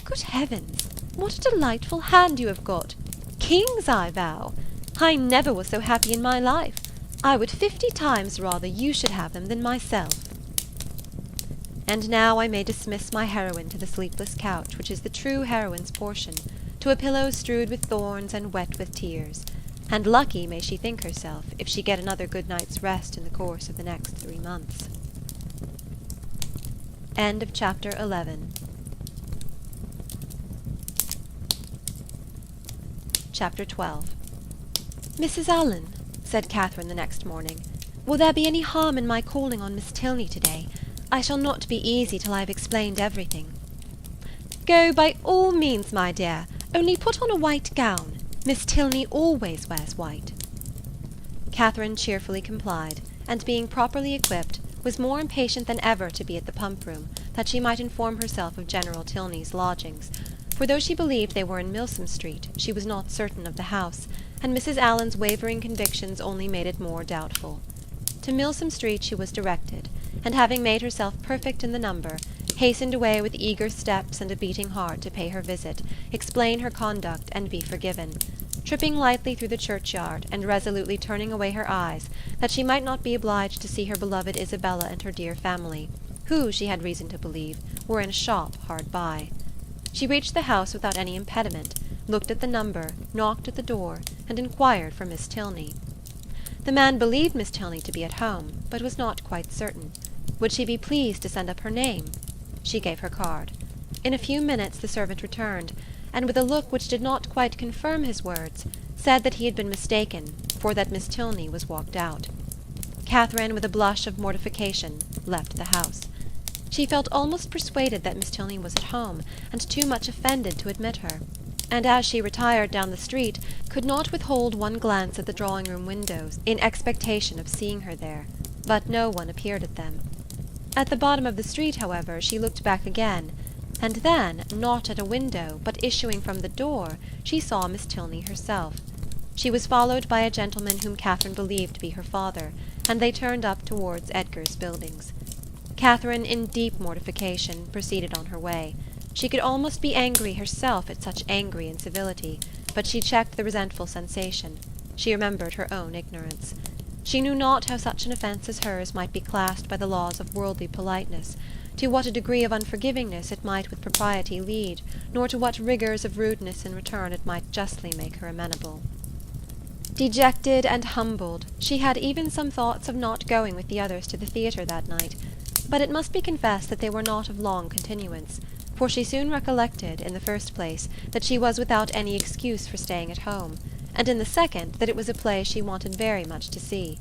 Good heavens, what a delightful hand you have got! Kings, I vow! I never was so happy in my life. I would 50 times rather you should have them than myself. And now I may dismiss my heroine to the sleepless couch, which is the true heroine's portion, to a pillow strewed with thorns and wet with tears. And lucky may she think herself, if she get another good night's rest in the course of the next 3 months. End of chapter 11. Chapter 12. "Mrs. Allen," said Catherine the next morning, "will there be any harm in my calling on Miss Tilney to-day? I shall not be easy till I have explained everything." "Go by all means, my dear, only put on a white gown. Miss Tilney always wears white." Catherine cheerfully complied, and being properly equipped, was more impatient than ever to be at the pump-room, that she might inform herself of General Tilney's lodgings, for though she believed they were in Milsom Street, she was not certain of the house, and Mrs. Allen's wavering convictions only made it more doubtful. To Milsom Street she was directed, and having made herself perfect in the number, hastened away with eager steps and a beating heart to pay her visit, explain her conduct, and be forgiven, tripping lightly through the churchyard, and resolutely turning away her eyes, that she might not be obliged to see her beloved Isabella and her dear family, who, she had reason to believe, were in a shop hard by. She reached the house without any impediment, looked at the number, knocked at the door, and inquired for Miss Tilney. The man believed Miss Tilney to be at home, but was not quite certain. Would she be pleased to send up her name? She gave her card. In a few minutes the servant returned, and with a look which did not quite confirm his words, said that he had been mistaken, for that Miss Tilney was walked out. Catherine, with a blush of mortification, left the house. She felt almost persuaded that Miss Tilney was at home, and too much offended to admit her, and as she retired down the street, could not withhold one glance at the drawing-room windows, in expectation of seeing her there, but no one appeared at them. At the bottom of the street, however, she looked back again, and then, not at a window, but issuing from the door, she saw Miss Tilney herself. She was followed by a gentleman whom Catherine believed to be her father, and they turned up towards Edgar's Buildings. Catherine, in deep mortification, proceeded on her way. She could almost be angry herself at such angry incivility, but she checked the resentful sensation. She remembered her own ignorance. She knew not how such an offence as hers might be classed by the laws of worldly politeness, to what a degree of unforgivingness it might with propriety lead, nor to what rigours of rudeness in return it might justly make her amenable. Dejected and humbled, she had even some thoughts of not going with the others to the theatre that night, but it must be confessed that they were not of long continuance, for she soon recollected, in the first place, that she was without any excuse for staying at home, and in the second, that it was a play she wanted very much to see.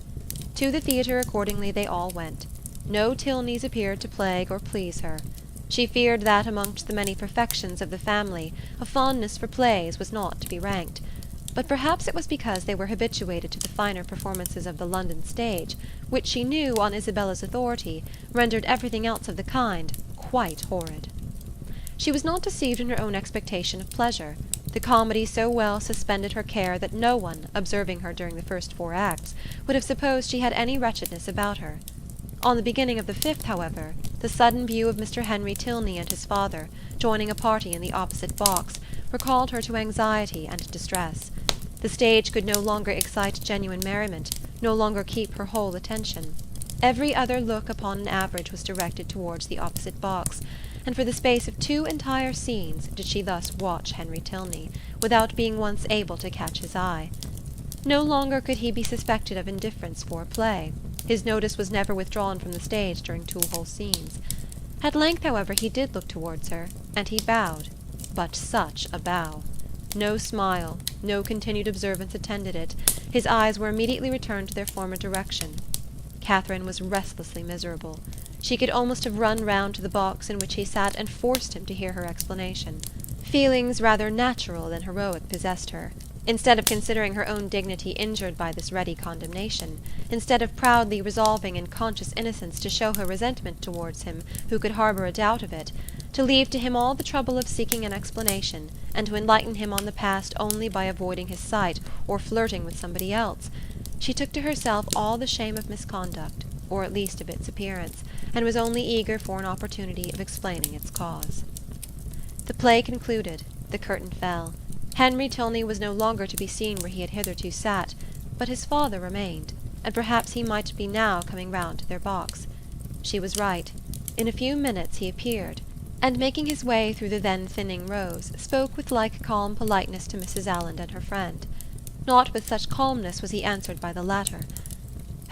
To the theatre accordingly they all went. No Tilneys appeared to plague or please her. She feared that amongst the many perfections of the family a fondness for plays was not to be ranked, but perhaps it was because they were habituated to the finer performances of the London stage, which she knew, on Isabella's authority, rendered everything else of the kind quite horrid. She was not deceived in her own expectation of pleasure. The comedy so well suspended her care that no one, observing her during the first 4 acts, would have supposed she had any wretchedness about her. On the beginning of the 5th, however, the sudden view of Mr. Henry Tilney and his father, joining a party in the opposite box, recalled her to anxiety and distress. The stage could no longer excite genuine merriment, no longer keep her whole attention. Every other look upon an average was directed towards the opposite box, and for the space of 2 entire scenes did she thus watch Henry Tilney, without being once able to catch his eye. No longer could he be suspected of indifference for a play. His notice was never withdrawn from the stage during 2 whole scenes. At length, however, he did look towards her, and he bowed. But such a bow! No smile, no continued observance attended it. His eyes were immediately returned to their former direction. Catherine was restlessly miserable. She could almost have run round to the box in which he sat and forced him to hear her explanation. Feelings rather natural than heroic possessed her. Instead of considering her own dignity injured by this ready condemnation, instead of proudly resolving in conscious innocence to show her resentment towards him who could harbour a doubt of it, to leave to him all the trouble of seeking an explanation, and to enlighten him on the past only by avoiding his sight or flirting with somebody else, she took to herself all the shame of misconduct, or at least of its appearance, and was only eager for an opportunity of explaining its cause. The play concluded. The curtain fell. Henry Tilney was no longer to be seen where he had hitherto sat, but his father remained, and perhaps he might be now coming round to their box. She was right. In a few minutes he appeared, and making his way through the then thinning rows, spoke with like calm politeness to Mrs. Allen and her friend. Not with such calmness was he answered by the latter.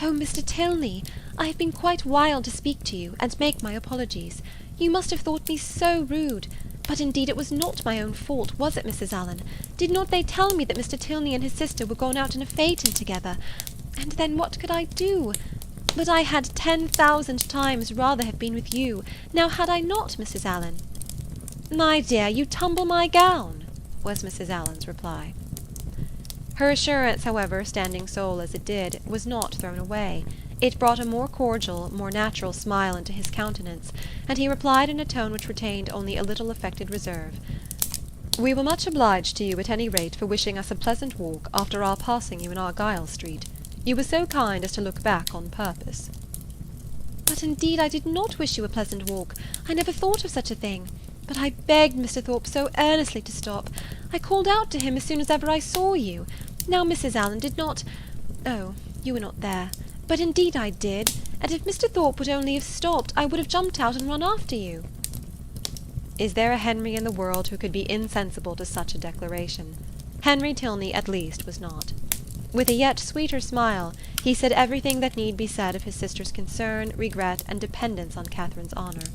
"Oh, Mr. Tilney, I have been quite wild to speak to you, and make my apologies. You must have thought me so rude. But indeed it was not my own fault, was it, Mrs. Allen? Did not they tell me that Mr. Tilney and his sister were gone out in a phaeton together? And then what could I do? But I had 10,000 times rather have been with you. Now had I not, Mrs. Allen?" "My dear, you tumble my gown," was Mrs. Allen's reply. Her assurance, however, standing sole as it did, was not thrown away. It brought a more cordial, more natural smile into his countenance, and he replied in a tone which retained only a little affected reserve. "We were much obliged to you at any rate for wishing us a pleasant walk after our passing you in Argyle Street. You were so kind as to look back on purpose." "But indeed I did not wish you a pleasant walk. I never thought of such a thing. But I begged Mr. Thorpe so earnestly to stop. I called out to him as soon as ever I saw you. Now Mrs. Allen did not— Oh, you were not there. But indeed I did, and if Mr. Thorpe would only have stopped, I would have jumped out and run after you." Is there a Henry in the world who could be insensible to such a declaration? Henry Tilney, at least, was not. With a yet sweeter smile, he said everything that need be said of his sister's concern, regret, and dependence on Catherine's honour.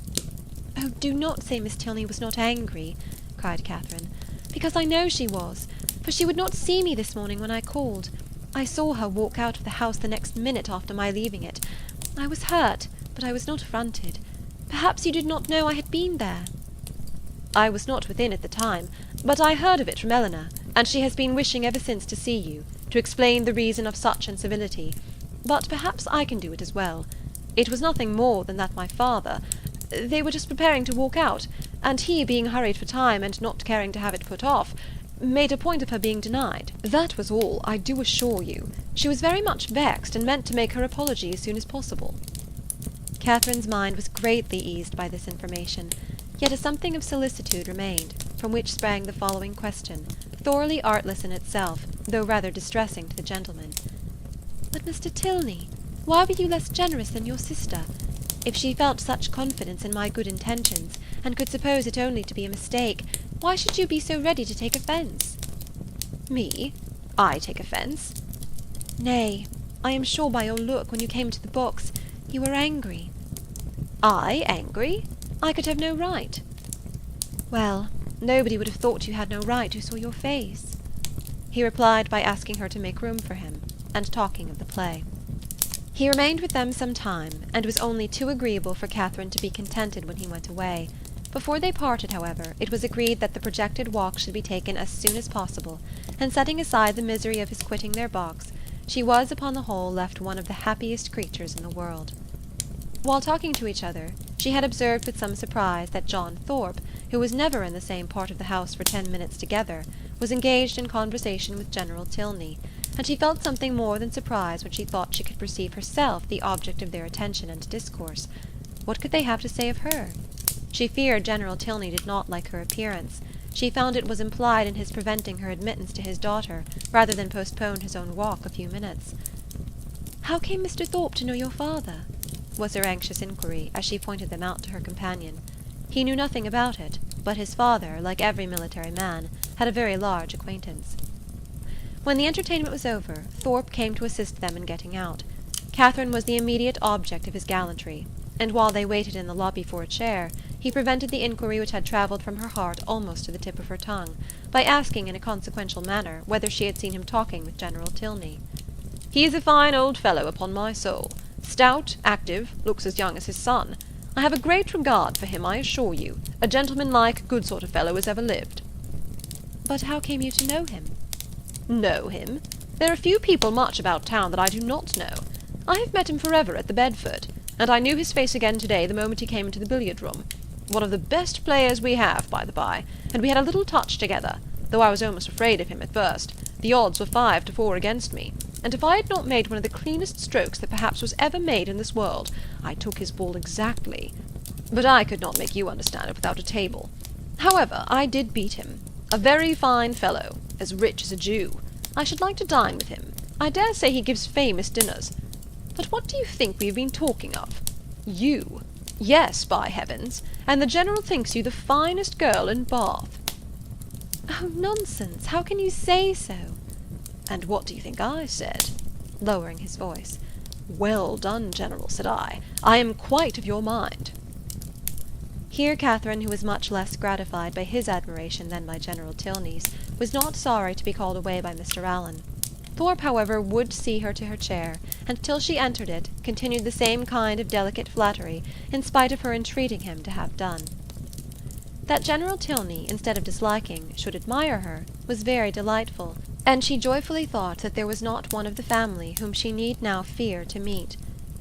"Oh, do not say Miss Tilney was not angry," cried Catherine, "because I know she was, for she would not see me this morning when I called. I saw her walk out of the house the next minute after my leaving it. I was hurt, but I was not affronted. Perhaps you did not know I had been there." "I was not within at the time, but I heard of it from Eleanor, and she has been wishing ever since to see you, to explain the reason of such incivility. But perhaps I can do it as well. It was nothing more than that my father— they were just preparing to walk out, and he, being hurried for time, and not caring to have it put off, made a point of her being denied. That was all, I do assure you. She was very much vexed, and meant to make her apology as soon as possible." Catherine's mind was greatly eased by this information, yet a something of solicitude remained, from which sprang the following question, thoroughly artless in itself, though rather distressing to the gentleman. "But, Mr. Tilney, why were you less generous than your sister? If she felt such confidence in my good intentions, and could suppose it only to be a mistake, why should you be so ready to take offence?" "Me? I take offence?" "Nay, I am sure by your look, when you came to the box, you were angry." "I angry? I could have no right." "Well, nobody would have thought you had no right who saw your face." He replied by asking her to make room for him, and talking of the play. He remained with them some time, and was only too agreeable for Catherine to be contented when he went away. Before they parted, however, it was agreed that the projected walk should be taken as soon as possible, and setting aside the misery of his quitting their box, she was upon the whole left one of the happiest creatures in the world. While talking to each other, she had observed with some surprise that John Thorpe, who was never in the same part of the house for 10 minutes together, was engaged in conversation with General Tilney, and she felt something more than surprise when she thought she could perceive herself the object of their attention and discourse. What could they have to say of her? She feared General Tilney did not like her appearance. She found it was implied in his preventing her admittance to his daughter, rather than postpone his own walk a few minutes. "How came Mr. Thorpe to know your father?" was her anxious inquiry, as she pointed them out to her companion. He knew nothing about it, but his father, like every military man, had a very large acquaintance. When the entertainment was over, Thorpe came to assist them in getting out. Catherine was the immediate object of his gallantry, and while they waited in the lobby for a chair, he prevented the inquiry which had travelled from her heart almost to the tip of her tongue, by asking in a consequential manner whether she had seen him talking with General Tilney. "He is a fine old fellow, upon my soul. Stout, active, looks as young as his son. I have a great regard for him, I assure you. A gentleman-like, good sort of fellow as ever lived." "But how came you to know him?" "Know him? There are few people much about town that I do not know. I have met him forever at the Bedford, and I knew his face again today the moment he came into the billiard-room. One of the best players we have, by the by, and we had a little touch together, though I was almost afraid of him at first. The odds were 5-4 against me, and if I had not made one of the cleanest strokes that perhaps was ever made in this world, I took his ball exactly. But I could not make you understand it without a table. However, I did beat him. A very fine fellow, as rich as a Jew. I should like to dine with him. I dare say he gives famous dinners. But what do you think we have been talking of? You. Yes, by heavens, and the General thinks you the finest girl in Bath." "Oh, nonsense! How can you say so?" "And what do you think I said?" lowering his voice. "Well done, General," said I. "I am quite of your mind." Here Catherine, who was much less gratified by his admiration than by General Tilney's, was not sorry to be called away by Mr. Allen. Thorpe, however, would see her to her chair, and till she entered it, continued the same kind of delicate flattery, in spite of her entreating him to have done. That General Tilney, instead of disliking, should admire her, was very delightful, and she joyfully thought that there was not one of the family whom she need now fear to meet.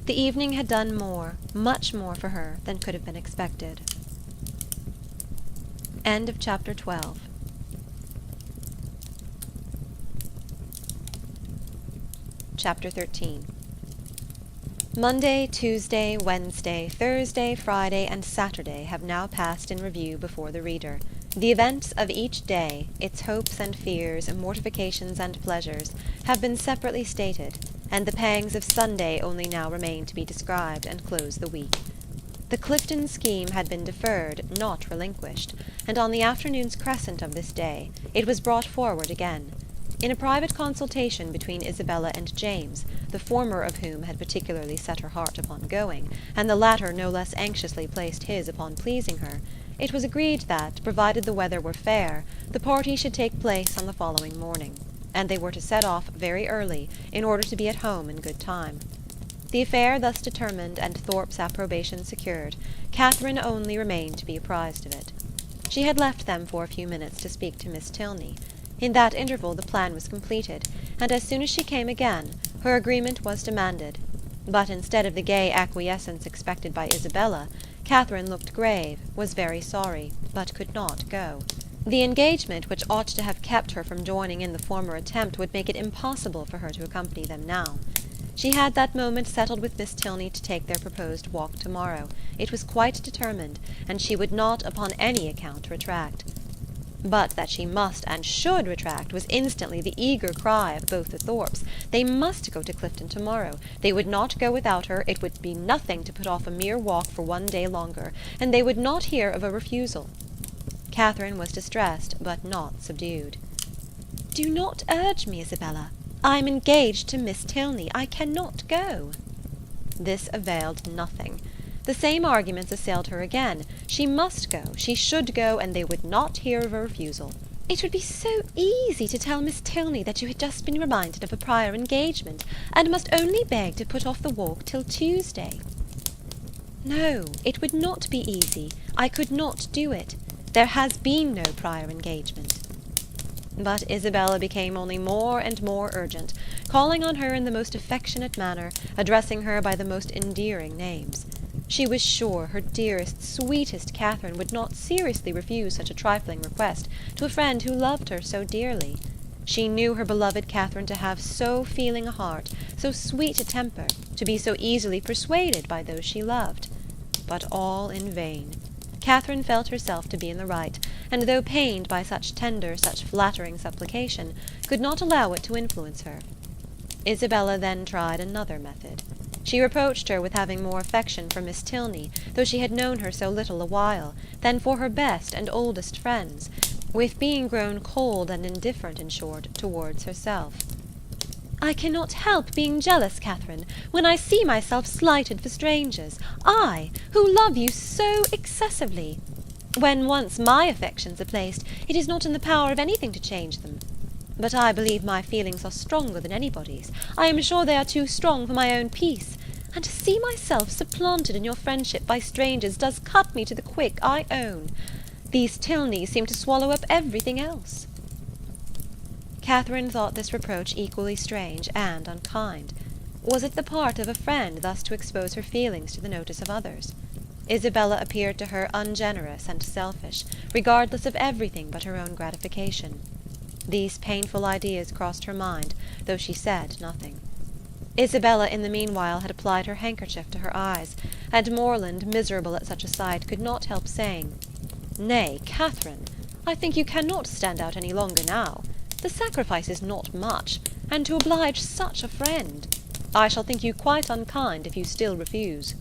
The evening had done more, much more for her than could have been expected. End of chapter 12. Chapter 13. Monday, Tuesday, Wednesday, Thursday, Friday, and Saturday have now passed in review before the reader. The events of each day, its hopes and fears, mortifications and pleasures, have been separately stated, and the pangs of Sunday only now remain to be described and close the week. The Clifton scheme had been deferred, not relinquished, and on the afternoon's crescent of this day it was brought forward again. In a private consultation between Isabella and James, the former of whom had particularly set her heart upon going, and the latter no less anxiously placed his upon pleasing her, it was agreed that, provided the weather were fair, the party should take place on the following morning, and they were to set off very early, in order to be at home in good time. The affair thus determined, and Thorpe's approbation secured, Catherine only remained to be apprised of it. She had left them for a few minutes to speak to Miss Tilney. In that interval the plan was completed, and as soon as she came again, her agreement was demanded. But instead of the gay acquiescence expected by Isabella, Catherine looked grave, was very sorry, but could not go. The engagement which ought to have kept her from joining in the former attempt would make it impossible for her to accompany them now. She had that moment settled with Miss Tilney to take their proposed walk tomorrow. It was quite determined, and she would not upon any account retract. But that she must and should retract was instantly the eager cry of both the Thorpes. They must go to Clifton tomorrow. They would not go without her. It would be nothing to put off a mere walk for one day longer, and they would not hear of a refusal. Catherine was distressed, but not subdued. "Do not urge me, Isabella. I am engaged to Miss Tilney. I cannot go." This availed nothing. The same arguments assailed her again. She must go, she should go, and they would not hear of a refusal. "It would be so easy to tell Miss Tilney that you had just been reminded of a prior engagement, and must only beg to put off the walk till Tuesday." "No, it would not be easy. I could not do it. There has been no prior engagement." But Isabella became only more and more urgent, calling on her in the most affectionate manner, addressing her by the most endearing names. She was sure her dearest, sweetest Catherine would not seriously refuse such a trifling request to a friend who loved her so dearly. She knew her beloved Catherine to have so feeling a heart, so sweet a temper, to be so easily persuaded by those she loved. But all in vain. Catherine felt herself to be in the right, and though pained by such tender, such flattering supplication, could not allow it to influence her. Isabella then tried another method. She reproached her with having more affection for Miss Tilney, though she had known her so little a while, than for her best and oldest friends, with being grown cold and indifferent, in short, towards herself. "I cannot help being jealous, Catherine, when I see myself slighted for strangers, I, who love you so excessively. When once my affections are placed, it is not in the power of anything to change them. But I believe my feelings are stronger than anybody's. I am sure they are too strong for my own peace. And to see myself supplanted in your friendship by strangers does cut me to the quick, I own. These Tilneys seem to swallow up everything else." Catherine thought this reproach equally strange and unkind. Was it the part of a friend thus to expose her feelings to the notice of others? Isabella appeared to her ungenerous and selfish, regardless of everything but her own gratification. These painful ideas crossed her mind, though she said nothing. Isabella in the meanwhile had applied her handkerchief to her eyes, and Morland, miserable at such a sight, could not help saying, "Nay, Catherine, I think you cannot stand out any longer now. The sacrifice is not much, and to oblige such a friend. I shall think you quite unkind if you still refuse."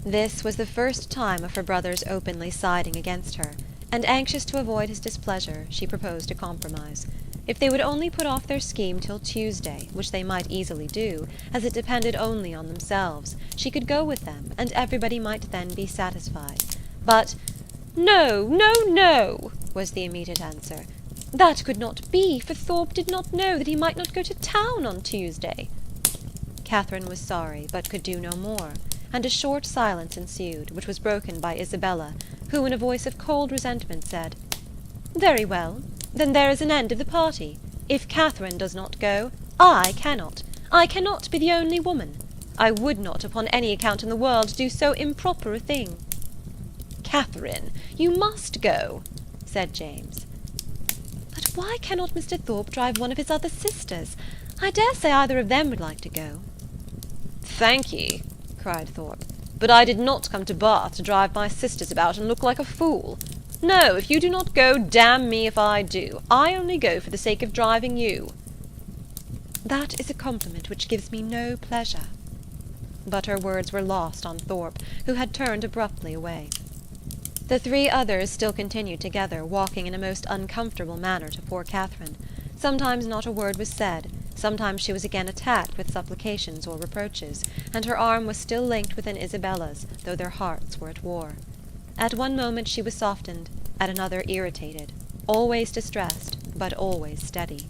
This was the first time of her brother's openly siding against her, and anxious to avoid his displeasure, she proposed a compromise. If they would only put off their scheme till Tuesday, which they might easily do, as it depended only on themselves, she could go with them, and everybody might then be satisfied. But "No, no, no," was the immediate answer. "That could not be, for Thorpe did not know that he might not go to town on Tuesday." Catherine was sorry, but could do no more, and a short silence ensued, which was broken by Isabella, who, in a voice of cold resentment, said, "Very well, then there is an end of the party. If Catherine does not go, I cannot. I cannot be the only woman. I would not, upon any account in the world, do so improper a thing." "Catherine, you must go," said James. "But why cannot Mr. Thorpe drive one of his other sisters? I dare say either of them would like to go." "Thank ye," cried Thorpe, "but I did not come to Bath to drive my sisters about and look like a fool. No, if you do not go, damn me if I do. I only go for the sake of driving you." "That is a compliment which gives me no pleasure." But her words were lost on Thorpe, who had turned abruptly away. The three others still continued together, walking in a most uncomfortable manner to poor Catherine. Sometimes not a word was said, sometimes she was again attacked with supplications or reproaches, and her arm was still linked within Isabella's, though their hearts were at war. At one moment she was softened, at another irritated, always distressed, but always steady.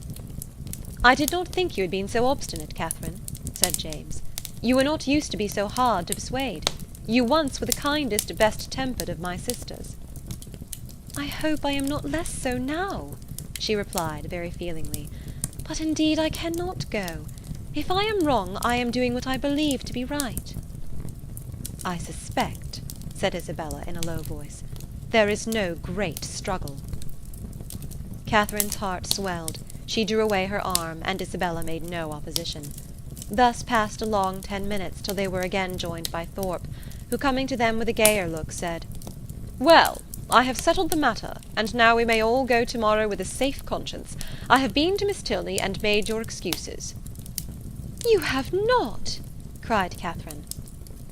"I did not think you had been so obstinate, Catherine," said James. "You were not used to be so hard to persuade. You once were the kindest, best-tempered of my sisters." "I hope I am not less so now," she replied very feelingly. "But indeed I cannot go. If I am wrong, I am doing what I believe to be right." "I suspect," said Isabella in a low voice, "there is no great struggle." Catherine's heart swelled. She drew away her arm, and Isabella made no opposition. Thus passed a long 10 minutes, till they were again joined by Thorpe, who, coming to them with a gayer look, said, "Well, I have settled the matter, and now we may all go to-morrow with a safe conscience. I have been to Miss Tilney and made your excuses." "You have not!" cried Catherine.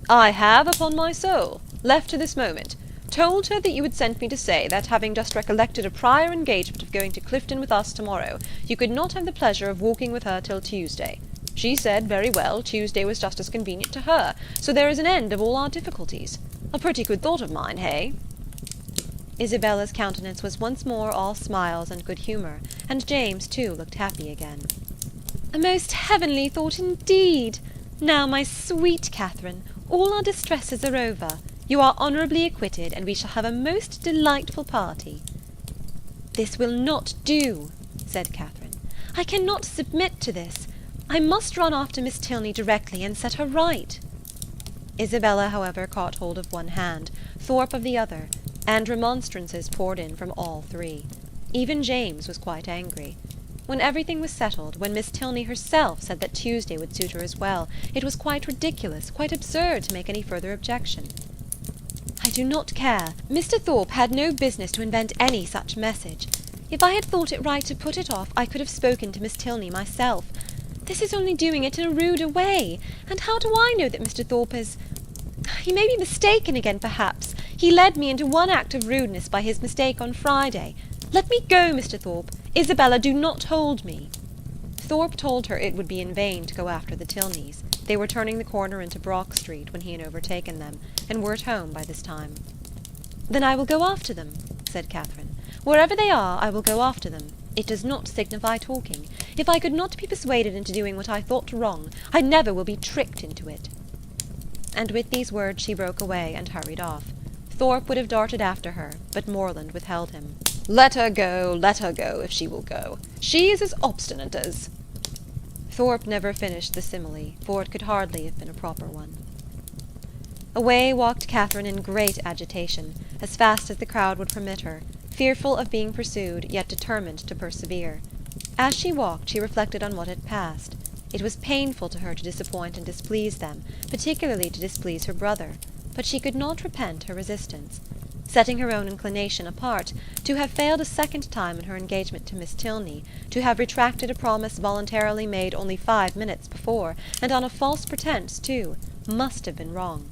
"I have, upon my soul. Left her this moment. Told her that you had sent me to say that, having just recollected a prior engagement of going to Clifton with us to-morrow, you could not have the pleasure of walking with her till Tuesday. She said, very well, Tuesday was just as convenient to her, so there is an end of all our difficulties. A pretty good thought of mine, hey?" Isabella's countenance was once more all smiles and good humour, and James, too, looked happy again. "A most heavenly thought indeed! Now, my sweet Catherine, all our distresses are over. You are honourably acquitted, and we shall have a most delightful party." "This will not do," said Catherine. "I cannot submit to this. I must run after Miss Tilney directly and set her right." Isabella, however, caught hold of one hand, Thorpe of the other, and remonstrances poured in from all three. Even James was quite angry. When everything was settled, when Miss Tilney herself said that Tuesday would suit her as well, it was quite ridiculous, quite absurd to make any further objection. "I do not care. Mr. Thorpe had no business to invent any such message. If I had thought it right to put it off, I could have spoken to Miss Tilney myself. This is only doing it in a ruder way, and how do I know that Mr. Thorpe is... He may be mistaken again, perhaps. He led me into one act of rudeness by his mistake on Friday. Let me go, Mr. Thorpe. Isabella, do not hold me." Thorpe told her it would be in vain to go after the Tilneys. They were turning the corner into Brock Street when he had overtaken them, and were at home by this time. "Then I will go after them," said Catherine. "Wherever they are, I will go after them. It does not signify talking. If I could not be persuaded into doing what I thought wrong, I never will be tricked into it." And with these words she broke away and hurried off. Thorpe would have darted after her, but Morland withheld him. Let her go, if she will go. She is as obstinate as—" Thorpe never finished the simile, for it could hardly have been a proper one. Away walked Catherine in great agitation, as fast as the crowd would permit her, fearful of being pursued, yet determined to persevere. As she walked, she reflected on what had passed. It was painful to her to disappoint and displease them, particularly to displease her brother, but she could not repent her resistance. Setting her own inclination apart, to have failed a second time in her engagement to Miss Tilney, to have retracted a promise voluntarily made only 5 minutes before, and on a false pretence too, must have been wrong.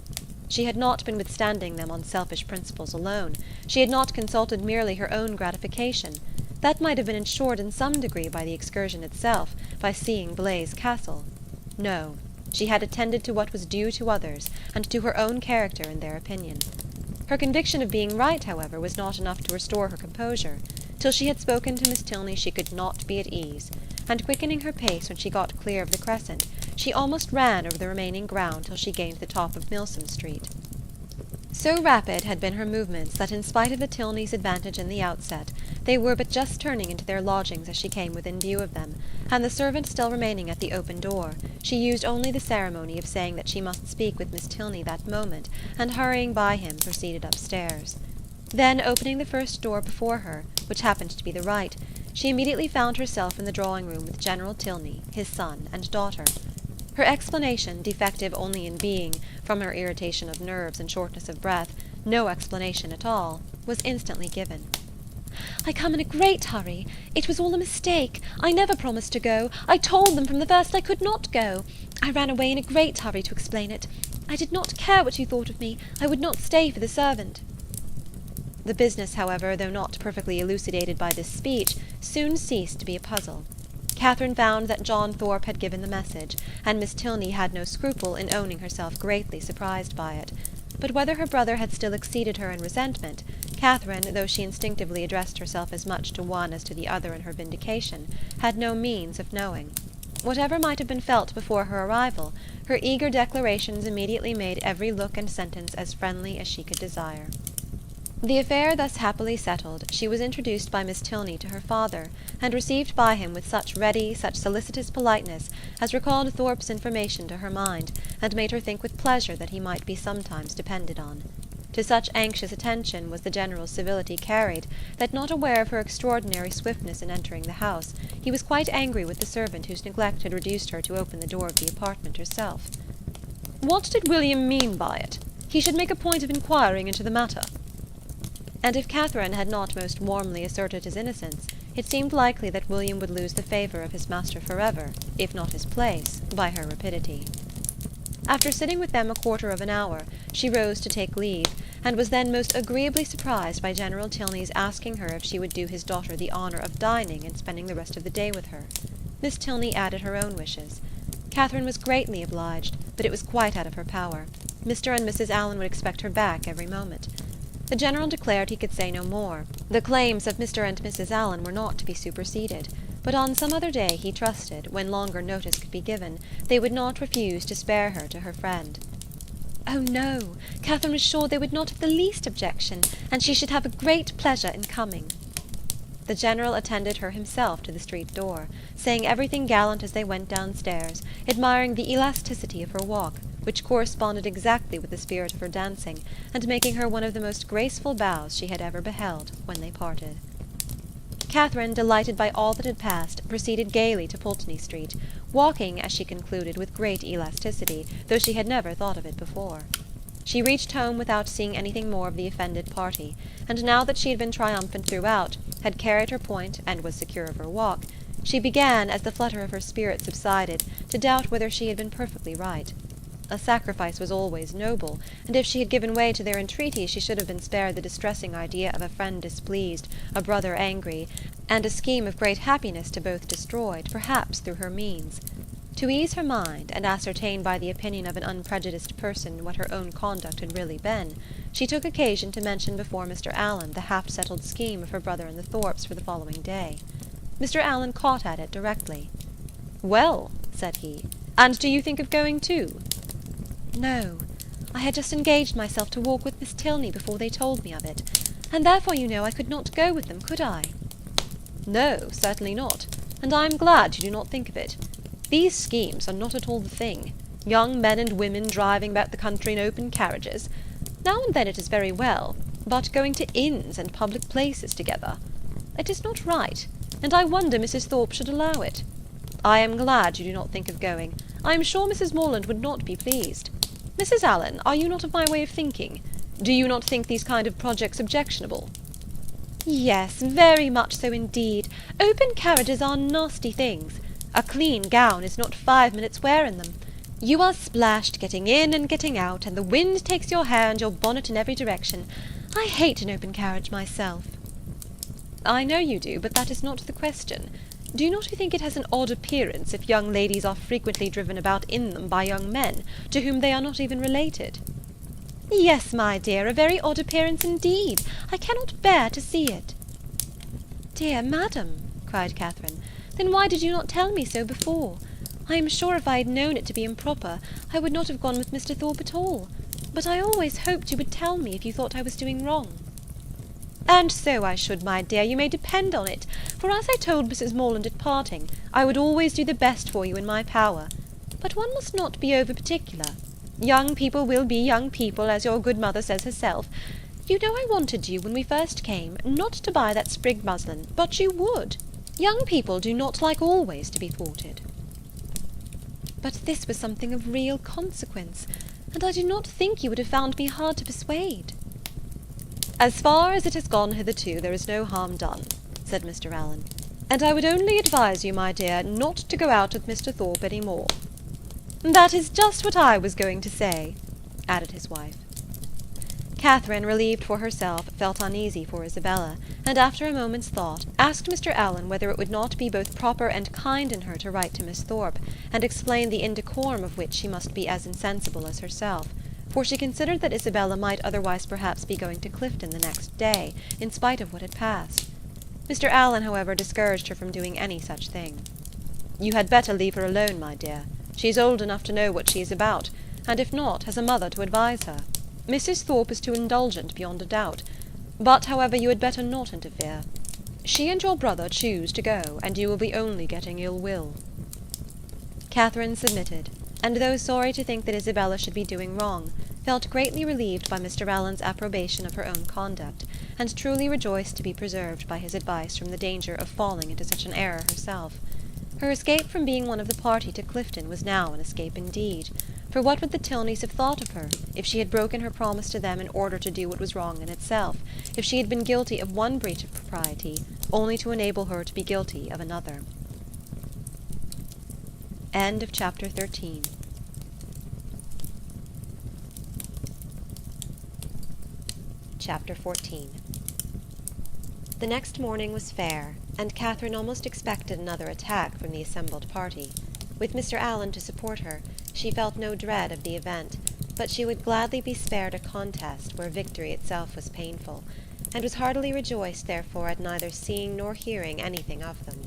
She had not been withstanding them on selfish principles alone. She had not consulted merely her own gratification. That might have been ensured in some degree by the excursion itself, by seeing Blaise Castle. No, she had attended to what was due to others, and to her own character and their opinion. Her conviction of being right, however, was not enough to restore her composure. Till she had spoken to Miss Tilney she could not be at ease, and quickening her pace when she got clear of the crescent, she almost ran over the remaining ground till she gained the top of Milsom Street. So rapid had been her movements that, in spite of the Tilneys' advantage in the outset, they were but just turning into their lodgings as she came within view of them, and the servant still remaining at the open door, she used only the ceremony of saying that she must speak with Miss Tilney that moment, and hurrying by him proceeded upstairs. Then, opening the first door before her, which happened to be the right, she immediately found herself in the drawing-room with General Tilney, his son, and daughter. Her explanation, defective only in being, from her irritation of nerves and shortness of breath, no explanation at all, was instantly given. "I come in a great hurry. It was all a mistake. I never promised to go. I told them from the first I could not go. I ran away in a great hurry to explain it. I did not care what you thought of me. I would not stay for the servant." The business, however, though not perfectly elucidated by this speech, soon ceased to be a puzzle. Catherine found that John Thorpe had given the message, and Miss Tilney had no scruple in owning herself greatly surprised by it. But whether her brother had still exceeded her in resentment, Catherine, though she instinctively addressed herself as much to one as to the other in her vindication, had no means of knowing. Whatever might have been felt before her arrival, her eager declarations immediately made every look and sentence as friendly as she could desire. The affair thus happily settled, she was introduced by Miss Tilney to her father, and received by him with such ready, such solicitous politeness as recalled Thorpe's information to her mind, and made her think with pleasure that he might be sometimes depended on. To such anxious attention was the general civility carried, that, not aware of her extraordinary swiftness in entering the house, he was quite angry with the servant whose neglect had reduced her to open the door of the apartment herself. "What did William mean by it? He should make a point of inquiring into the matter." And if Catherine had not most warmly asserted his innocence, it seemed likely that William would lose the favour of his master forever, if not his place, by her rapidity. After sitting with them a quarter of an hour, she rose to take leave, and was then most agreeably surprised by General Tilney's asking her if she would do his daughter the honour of dining and spending the rest of the day with her. Miss Tilney added her own wishes. Catherine was greatly obliged, but it was quite out of her power. Mr. and Mrs. Allen would expect her back every moment. The General declared he could say no more. The claims of Mr. and Mrs. Allen were not to be superseded, but on some other day he trusted, when longer notice could be given, they would not refuse to spare her to her friend. Oh no, Catherine was sure they would not have the least objection, and she should have a great pleasure in coming. The General attended her himself to the street door, saying everything gallant as they went downstairs, admiring the elasticity of her walk, which corresponded exactly with the spirit of her dancing, and making her one of the most graceful bows she had ever beheld when they parted. Catherine, delighted by all that had passed, proceeded gaily to Pulteney Street, walking, as she concluded, with great elasticity, though she had never thought of it before. She reached home without seeing anything more of the offended party, and now that she had been triumphant throughout, had carried her point, and was secure of her walk, she began, as the flutter of her spirit subsided, to doubt whether she had been perfectly right. A sacrifice was always noble, and if she had given way to their entreaties she should have been spared the distressing idea of a friend displeased, a brother angry, and a scheme of great happiness to both destroyed, perhaps through her means. To ease her mind, and ascertain by the opinion of an unprejudiced person what her own conduct had really been, she took occasion to mention before Mr. Allen the half-settled scheme of her brother and the Thorpes for the following day. Mr. Allen caught at it directly. "Well," said he, "and do you think of going too?" "No. I had just engaged myself to walk with Miss Tilney before they told me of it, and therefore, you know, I could not go with them, could I?" "No, certainly not, and I am glad you do not think of it. These schemes are not at all the thing. Young men and women driving about the country in open carriages. Now and then it is very well, but going to inns and public places together. It is not right, and I wonder Mrs. Thorpe should allow it. I am glad you do not think of going. I am sure Mrs. Morland would not be pleased. Mrs. Allen, are you not of my way of thinking? Do you not think these kind of projects objectionable?" "Yes, very much so indeed. Open carriages are nasty things. A clean gown is not 5 minutes' wear in them. You are splashed getting in and getting out, and the wind takes your hair and your bonnet in every direction. I hate an open carriage myself." "I know you do, but that is not the question. Do you not think it has an odd appearance if young ladies are frequently driven about in them by young men, to whom they are not even related?" "Yes, my dear, a very odd appearance indeed. I cannot bear to see it." "Dear madam," cried Catherine, "then why did you not tell me so before? I am sure if I had known it to be improper, I would not have gone with Mr. Thorpe at all. But I always hoped you would tell me if you thought I was doing wrong." "And so I should, my dear, you may depend on it, for as I told Mrs. Morland at parting, I would always do the best for you in my power. But one must not be over-particular. Young people will be young people, as your good mother says herself. You know I wanted you, when we first came, not to buy that sprigged muslin, but you would. Young people do not like always to be thwarted." "But this was something of real consequence, and I do not think you would have found me hard to persuade." "As far as it has gone hitherto, there is no harm done," said Mr. Allen, "and I would only advise you, my dear, not to go out with Mr. Thorpe any more." "That is just what I was going to say," added his wife. Catherine, relieved for herself, felt uneasy for Isabella, and after a moment's thought, asked Mr. Allen whether it would not be both proper and kind in her to write to Miss Thorpe, and explain the indecorum of which she must be as insensible as herself, for she considered that Isabella might otherwise perhaps be going to Clifton the next day, in spite of what had passed. Mr. Allen, however, discouraged her from doing any such thing. "You had better leave her alone, my dear. She is old enough to know what she is about, and if not, has a mother to advise her. Mrs. Thorpe is too indulgent beyond a doubt. But, however, you had better not interfere. She and your brother choose to go, and you will be only getting ill will." Catherine submitted. and though sorry to think that Isabella should be doing wrong, felt greatly relieved by Mr. Allen's approbation of her own conduct, and truly rejoiced to be preserved by his advice from the danger of falling into such an error herself. Her escape from being one of the party to Clifton was now an escape indeed, for what would the Tilneys have thought of her, if she had broken her promise to them in order to do what was wrong in itself, if she had been guilty of one breach of propriety, only to enable her to be guilty of another? End of chapter 13. Chapter 14. The next morning was fair, and Catherine almost expected another attack from the assembled party. With Mr. Allen to support her, she felt no dread of the event, but she would gladly be spared a contest where victory itself was painful, and was heartily rejoiced therefore at neither seeing nor hearing anything of them.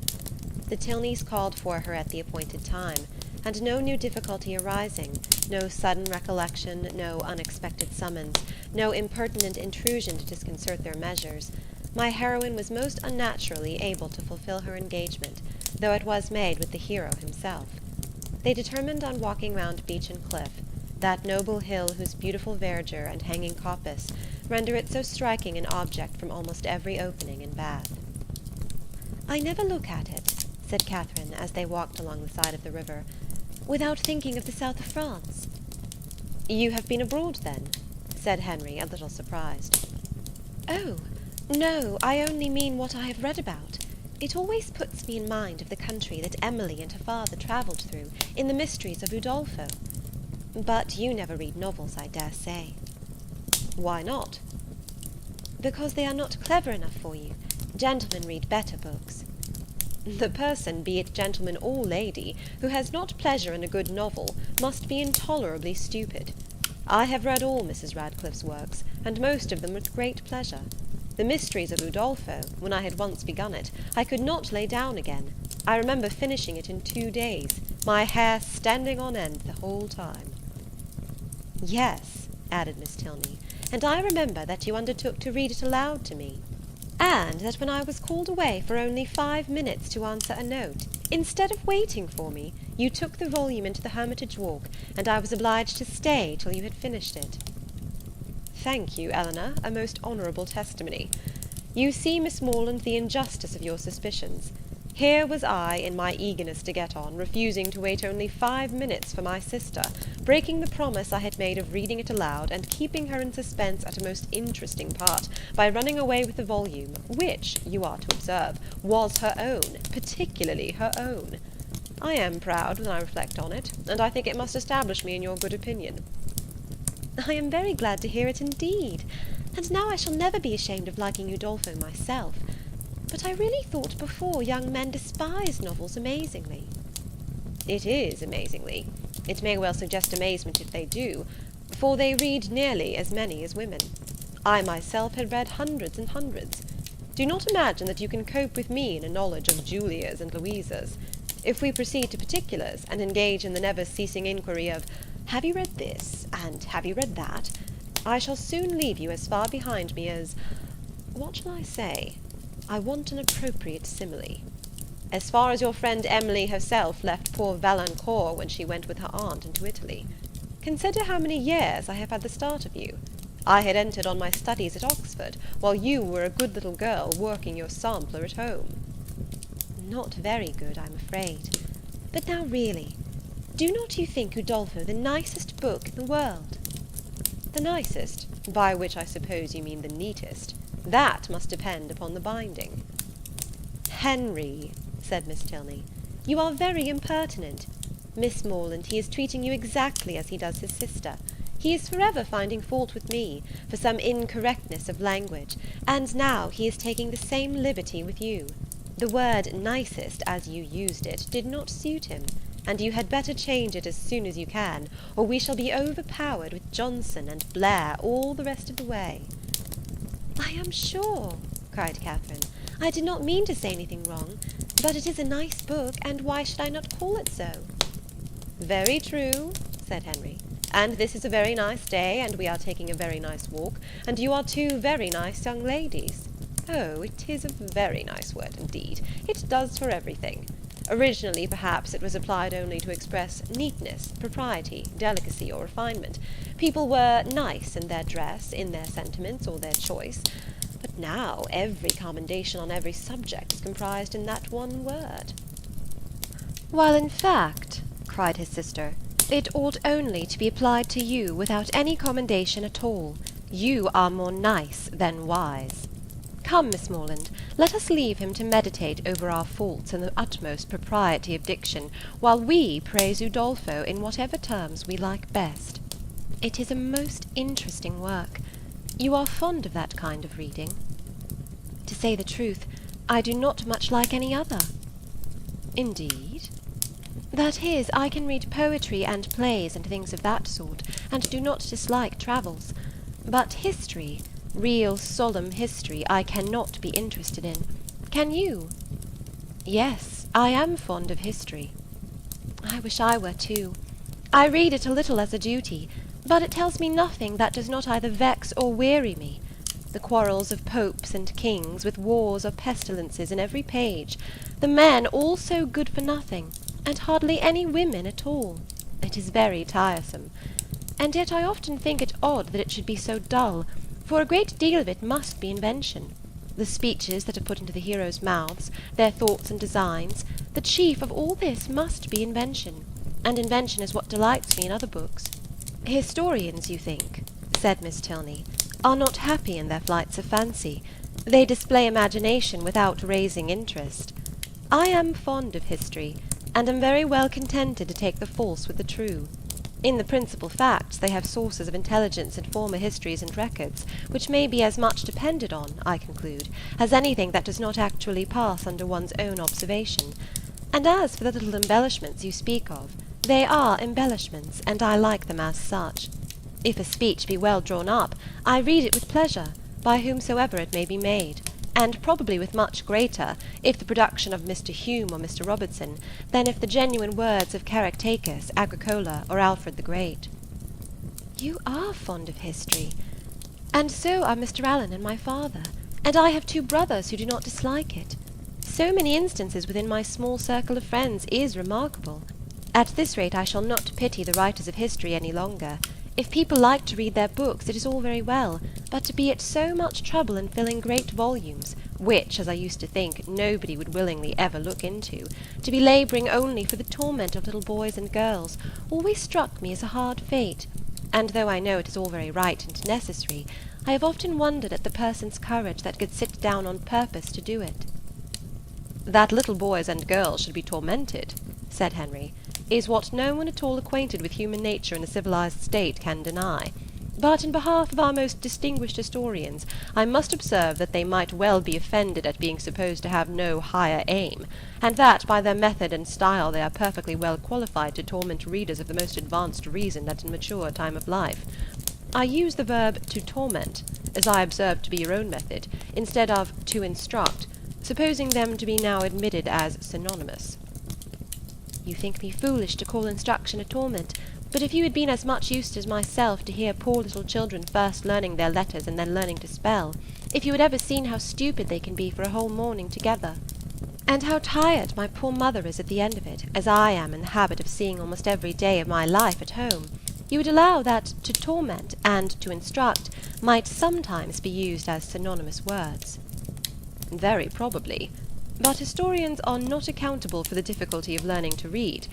The Tilneys called for her at the appointed time, and no new difficulty arising, no sudden recollection, no unexpected summons, no impertinent intrusion to disconcert their measures, my heroine was most unnaturally able to fulfil her engagement, though it was made with the hero himself. They determined on walking round Beechen Cliff, that noble hill whose beautiful verdure and hanging coppice render it so striking an object from almost every opening in Bath. "I never look at it," said Catherine, as they walked along the side of the river, "without thinking of the south of France." "You have been abroad, then?" said Henry, a little surprised. "Oh, no, I only mean what I have read about. It always puts me in mind of the country that Emily and her father travelled through in the Mysteries of Udolpho. But you never read novels, I dare say." "Why not?" "Because they are not clever enough for you. Gentlemen read better books." "The person, be it gentleman or lady, who has not pleasure in a good novel, must be intolerably stupid. I have read all Mrs. Radcliffe's works, and most of them with great pleasure. The Mysteries of Udolpho, when I had once begun it, I could not lay down again. I remember finishing it in 2 days, my hair standing on end the whole time." "Yes," added Miss Tilney, "and I remember that you undertook to read it aloud to me, and that when I was called away for only 5 minutes to answer a note, instead of waiting for me, you took the volume into the Hermitage Walk, and I was obliged to stay till you had finished it." "Thank you, Eleanor, a most honourable testimony. You see, Miss Morland, the injustice of your suspicions. Here was I, in my eagerness to get on, refusing to wait only 5 minutes for my sister, breaking the promise I had made of reading it aloud, and keeping her in suspense at a most interesting part, by running away with the volume, which, you are to observe, was her own, particularly her own. I am proud when I reflect on it, and I think it must establish me in your good opinion." "I am very glad to hear it indeed, and now I shall never be ashamed of liking Udolpho myself. But I really thought before young men despised novels amazingly." "It is amazingly. It may well suggest amazement if they do, for they read nearly as many as women. I myself had read hundreds and hundreds. Do not imagine that you can cope with me in a knowledge of Julias and Louisas. If we proceed to particulars, and engage in the never-ceasing inquiry of, 'Have you read this?' and 'Have you read that?' I shall soon leave you as far behind me as— what shall I say? I want an appropriate simile. As far as your friend Emily herself left poor Valancourt when she went with her aunt into Italy. Consider how many years I have had the start of you. I had entered on my studies at Oxford, while you were a good little girl working your sampler at home." "Not very good, I'm afraid. But now really, do not you think Udolpho the nicest book in the world?" "The nicest? By which I suppose you mean the neatest. That must depend upon the binding." "Henry," said Miss Tilney, "you are very impertinent. Miss Morland, he is treating you exactly as he does his sister. He is forever finding fault with me, for some incorrectness of language, and now he is taking the same liberty with you. The word nicest, as you used it, did not suit him, and you had better change it as soon as you can, or we shall be overpowered with Johnson and Blair all the rest of the way." "I am sure," cried Catherine, "I did not mean to say anything wrong, but it is a nice book, and why should I not call it so?" "Very true," said Henry, "and this is a very nice day, and we are taking a very nice walk, and you are 2 very nice young ladies. Oh, it is a very nice word indeed. It does for everything. Originally, perhaps, it was applied only to express neatness, propriety, delicacy, or refinement. People were nice in their dress, in their sentiments, or their choice. But now every commendation on every subject is comprised in that one word." "While in fact," cried his sister, "it ought only to be applied to you without any commendation at all. You are more nice than wise. Come, Miss Morland, let us leave him to meditate over our faults in the utmost propriety of diction, while we praise Udolpho in whatever terms we like best. It is a most interesting work. You are fond of that kind of reading?" "To say the truth, I do not much like any other." "Indeed?" "That is, I can read poetry and plays and things of that sort, and do not dislike travels. But history, real solemn history, I cannot be interested in. Can you?" "Yes, I am fond of history." "I wish I were too. I read it a little as a duty, but it tells me nothing that does not either vex or weary me. The quarrels of popes and kings, with wars or pestilences in every page, the men all so good for nothing, and hardly any women at all. It is very tiresome. And yet I often think it odd that it should be so dull, for a great deal of it must be invention. The speeches that are put into the heroes' mouths, their thoughts and designs, the chief of all this must be invention, and invention is what delights me in other books." "Historians, you think," said Miss Tilney, "are not happy in their flights of fancy. They display imagination without raising interest. I am fond of history, and am very well contented to take the false with the true. In the principal facts they have sources of intelligence in former histories and records, which may be as much depended on, I conclude, as anything that does not actually pass under one's own observation. And as for the little embellishments you speak of, they are embellishments, and I like them as such. If a speech be well drawn up, I read it with pleasure, by whomsoever it may be made, and probably with much greater, if the production of Mr. Hume or Mr. Robertson, than if the genuine words of Caractacus, Agricola, or Alfred the Great." "You are fond of history, and so are Mr. Allen and my father, and I have 2 brothers who do not dislike it. So many instances within my small circle of friends is remarkable. At this rate I shall not pity the writers of history any longer. If people like to read their books, it is all very well, but to be at so much trouble in filling great volumes, which, as I used to think, nobody would willingly ever look into, to be labouring only for the torment of little boys and girls, always struck me as a hard fate, and though I know it is all very right and necessary, I have often wondered at the person's courage that could sit down on purpose to do it." "That little boys and girls should be tormented," said Henry, "is what no one at all acquainted with human nature in a civilized state can deny. But in behalf of our most distinguished historians, I must observe that they might well be offended at being supposed to have no higher aim, and that by their method and style they are perfectly well qualified to torment readers of the most advanced reason at a mature time of life. I use the verb to torment, as I observe to be your own method, instead of to instruct, supposing them to be now admitted as synonymous." "You think me foolish to call instruction a torment, but if you had been as much used as myself to hear poor little children first learning their letters and then learning to spell, if you had ever seen how stupid they can be for a whole morning together, and how tired my poor mother is at the end of it, as I am in the habit of seeing almost every day of my life at home, you would allow that to torment and to instruct might sometimes be used as synonymous words." "Very probably. But historians are not accountable for the difficulty of learning to read,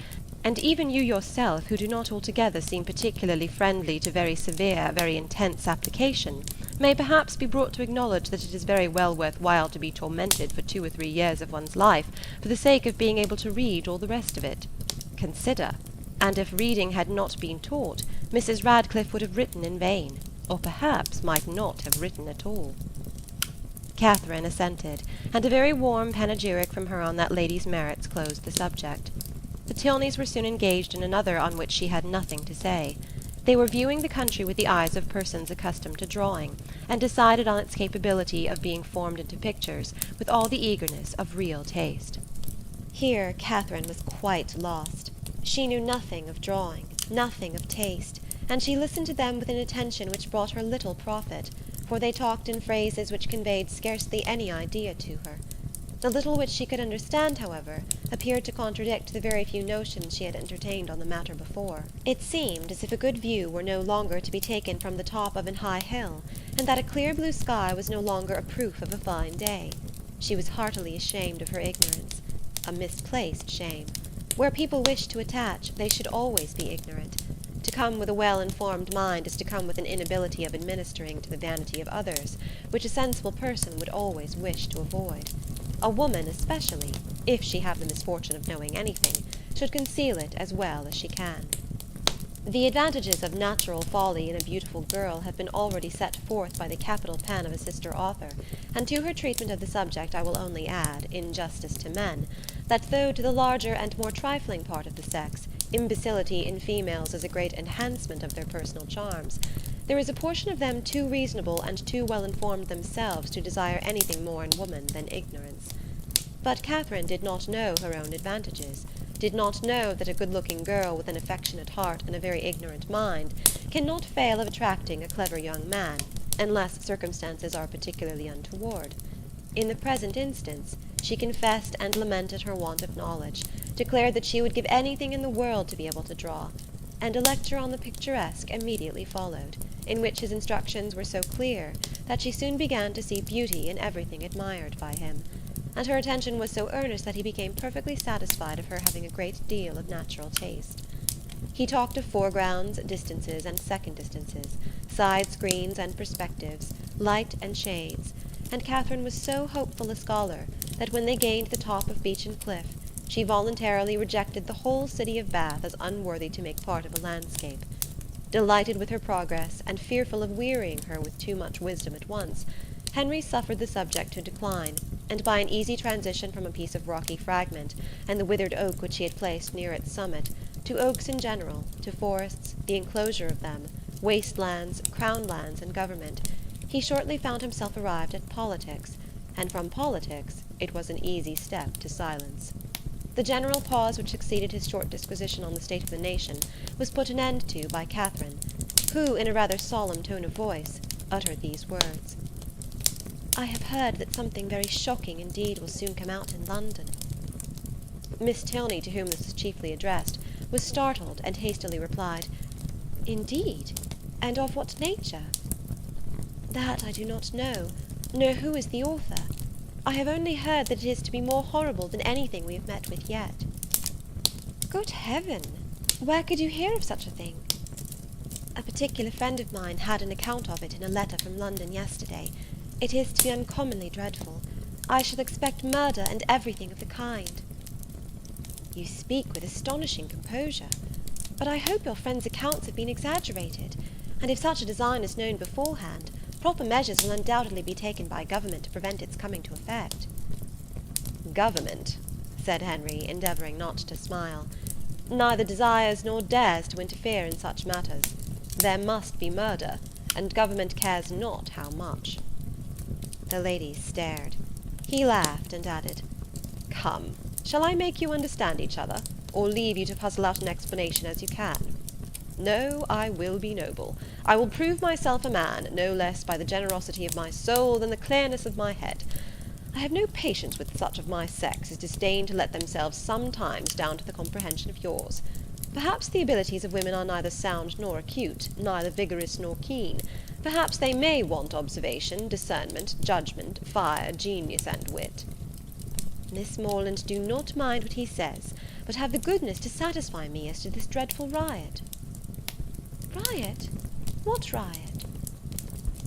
and even you yourself, who do not altogether seem particularly friendly to very severe, very intense application, may perhaps be brought to acknowledge that it is very well worth while to be tormented for 2 or 3 years of one's life for the sake of being able to read all the rest of it. Consider, and if reading had not been taught, Mrs. Radcliffe would have written in vain, or perhaps might not have written at all." Catherine assented, and a very warm panegyric from her on that lady's merits closed the subject. The Tilneys were soon engaged in another on which she had nothing to say. They were viewing the country with the eyes of persons accustomed to drawing, and decided on its capability of being formed into pictures with all the eagerness of real taste. Here Catherine was quite lost. She knew nothing of drawing, nothing of taste, and she listened to them with an attention which brought her little profit, for they talked in phrases which conveyed scarcely any idea to her. The little which she could understand, however, appeared to contradict the very few notions she had entertained on the matter before. It seemed as if a good view were no longer to be taken from the top of an high hill, and that a clear blue sky was no longer a proof of a fine day. She was heartily ashamed of her ignorance. A misplaced shame. Where people wish to attach, they should always be ignorant. To come with a well-informed mind is to come with an inability of administering to the vanity of others, which a sensible person would always wish to avoid. A woman especially, if she have the misfortune of knowing anything, should conceal it as well as she can. The advantages of natural folly in a beautiful girl have been already set forth by the capital pen of a sister author, and to her treatment of the subject I will only add, in justice to men, that though to the larger and more trifling part of the sex, imbecility in females is a great enhancement of their personal charms, there is a portion of them too reasonable and too well informed themselves to desire anything more in woman than ignorance. But Catherine did not know her own advantages, did not know that a good-looking girl with an affectionate heart and a very ignorant mind cannot fail of attracting a clever young man, unless circumstances are particularly untoward. In the present instance, she confessed and lamented her want of knowledge, declared that she would give anything in the world to be able to draw, and a lecture on the picturesque immediately followed, in which his instructions were so clear that she soon began to see beauty in everything admired by him, and her attention was so earnest that he became perfectly satisfied of her having a great deal of natural taste. He talked of foregrounds, distances, and second distances, side screens and perspectives, light and shades, and Catherine was so hopeful a scholar that when they gained the top of Beechen Cliff, she voluntarily rejected the whole city of Bath as unworthy to make part of a landscape. Delighted with her progress, and fearful of wearying her with too much wisdom at once, Henry suffered the subject to decline, and by an easy transition from a piece of rocky fragment, and the withered oak which he had placed near its summit, to oaks in general, to forests, the enclosure of them, waste lands, crown lands, and government, he shortly found himself arrived at politics, and from politics it was an easy step to silence. The general pause which succeeded his short disquisition on the state of the nation was put an end to by Catherine, who, in a rather solemn tone of voice, uttered these words: "I have heard that something very shocking indeed will soon come out in London." Miss Tilney, to whom this was chiefly addressed, was startled, and hastily replied, "Indeed? And of what nature?" "That I do not know, nor who is the author. I have only heard that it is to be more horrible than anything we have met with yet." "Good heaven! Where could you hear of such a thing?" "A particular friend of mine had an account of it in a letter from London yesterday. It is to be uncommonly dreadful. I shall expect murder and everything of the kind." "You speak with astonishing composure. But I hope your friend's accounts have been exaggerated, and if such a design is known beforehand, proper measures will undoubtedly be taken by government to prevent its coming to effect." "Government," said Henry, endeavouring not to smile, "neither desires nor dares to interfere in such matters. There must be murder, and government cares not how much." The ladies stared. He laughed, and added, "Come, shall I make you understand each other, or leave you to puzzle out an explanation as you can? No, I will be noble. I will prove myself a man, no less by the generosity of my soul than the clearness of my head. I have no patience with such of my sex as disdain to let themselves sometimes down to the comprehension of yours. Perhaps the abilities of women are neither sound nor acute, neither vigorous nor keen. Perhaps they may want observation, discernment, judgment, fire, genius, and wit." "Miss Morland, do not mind what he says, but have the goodness to satisfy me as to this dreadful riot." "Riot? What riot?"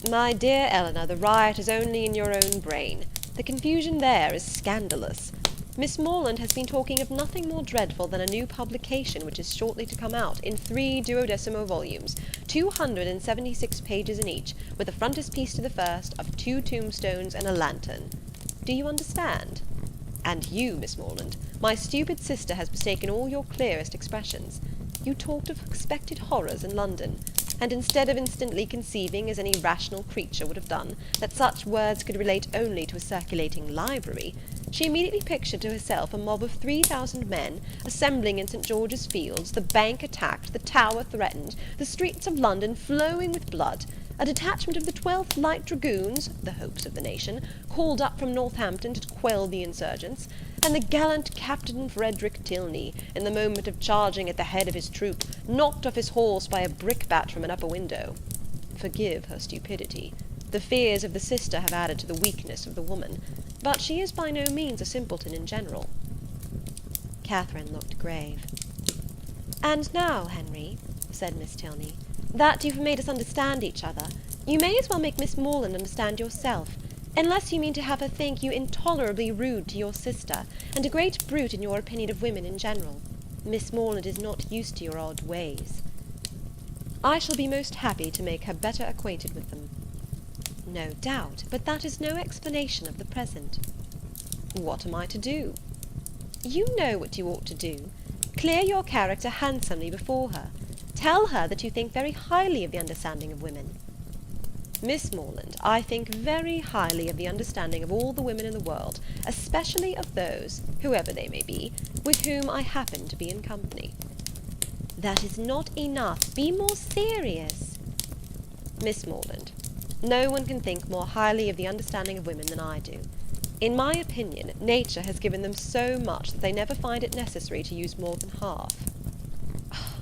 "My dear Eleanor, the riot is only in your own brain. The confusion there is scandalous. Miss Morland has been talking of nothing more dreadful than a new publication which is shortly to come out, in 3 duodecimo volumes, 276 pages in each, with a frontispiece to the first, of 2 tombstones and a lantern. Do you understand? And you, Miss Morland, my stupid sister has mistaken all your clearest expressions. You talked of expected horrors in London, and instead of instantly conceiving, as any rational creature would have done, that such words could relate only to a circulating library, She immediately pictured to herself a mob of 3,000 men assembling in St. George's Fields, the Bank attacked, the Tower threatened, the streets of London flowing with blood, a detachment of the 12th Light Dragoons, the hopes of the nation, called up from Northampton to quell the insurgents, and the gallant Captain Frederick Tilney, in the moment of charging at the head of his troop, knocked off his horse by a brickbat from an upper window. Forgive her stupidity. The fears of the sister have added to the weakness of the woman, but she is by no means a simpleton in general. Catherine looked grave. "And now, Henry," said Miss Tilney, "that you've made us understand each other, you may as well make Miss Morland understand yourself, unless you mean to have her think you intolerably rude to your sister, and a great brute in your opinion of women in general. Miss Morland is not used to your odd ways." "I shall be most happy to make her better acquainted with them." "No doubt, but that is no explanation of the present." "What am I to do?" "You know what you ought to do. Clear your character handsomely before her. Tell her that you think very highly of the understanding of women." "Miss Morland, I think very highly of the understanding of all the women in the world, especially of those, whoever they may be, with whom I happen to be in company." "That is not enough. Be more serious." "Miss Morland, no one can think more highly of the understanding of women than I do. In my opinion, nature has given them so much that they never find it necessary to use more than half."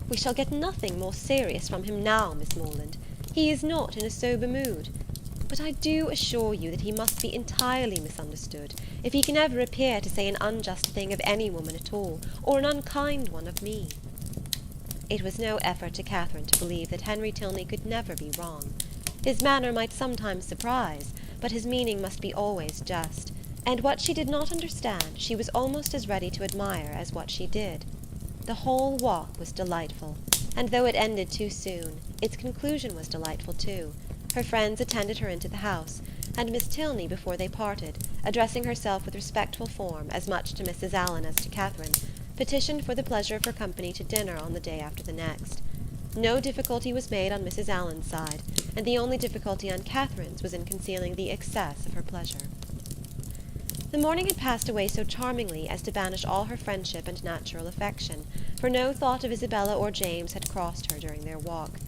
"We shall get nothing more serious from him now, Miss Morland. He is not in a sober mood. But I do assure you that he must be entirely misunderstood if he can ever appear to say an unjust thing of any woman at all, or an unkind one of me." It was no effort to Catherine to believe that Henry Tilney could never be wrong. His manner might sometimes surprise, but his meaning must be always just, and what she did not understand she was almost as ready to admire as what she did. The whole walk was delightful, and though it ended too soon, its conclusion was delightful too. Her friends attended her into the house, and Miss Tilney, before they parted, addressing herself with respectful form as much to Mrs. Allen as to Catherine, petitioned for the pleasure of her company to dinner on the day after the next. No difficulty was made on Mrs. Allen's side, and the only difficulty on Catherine's was in concealing the excess of her pleasure. The morning had passed away so charmingly as to banish all her friendship and natural affection, for no thought of Isabella or James had crossed her during their walk.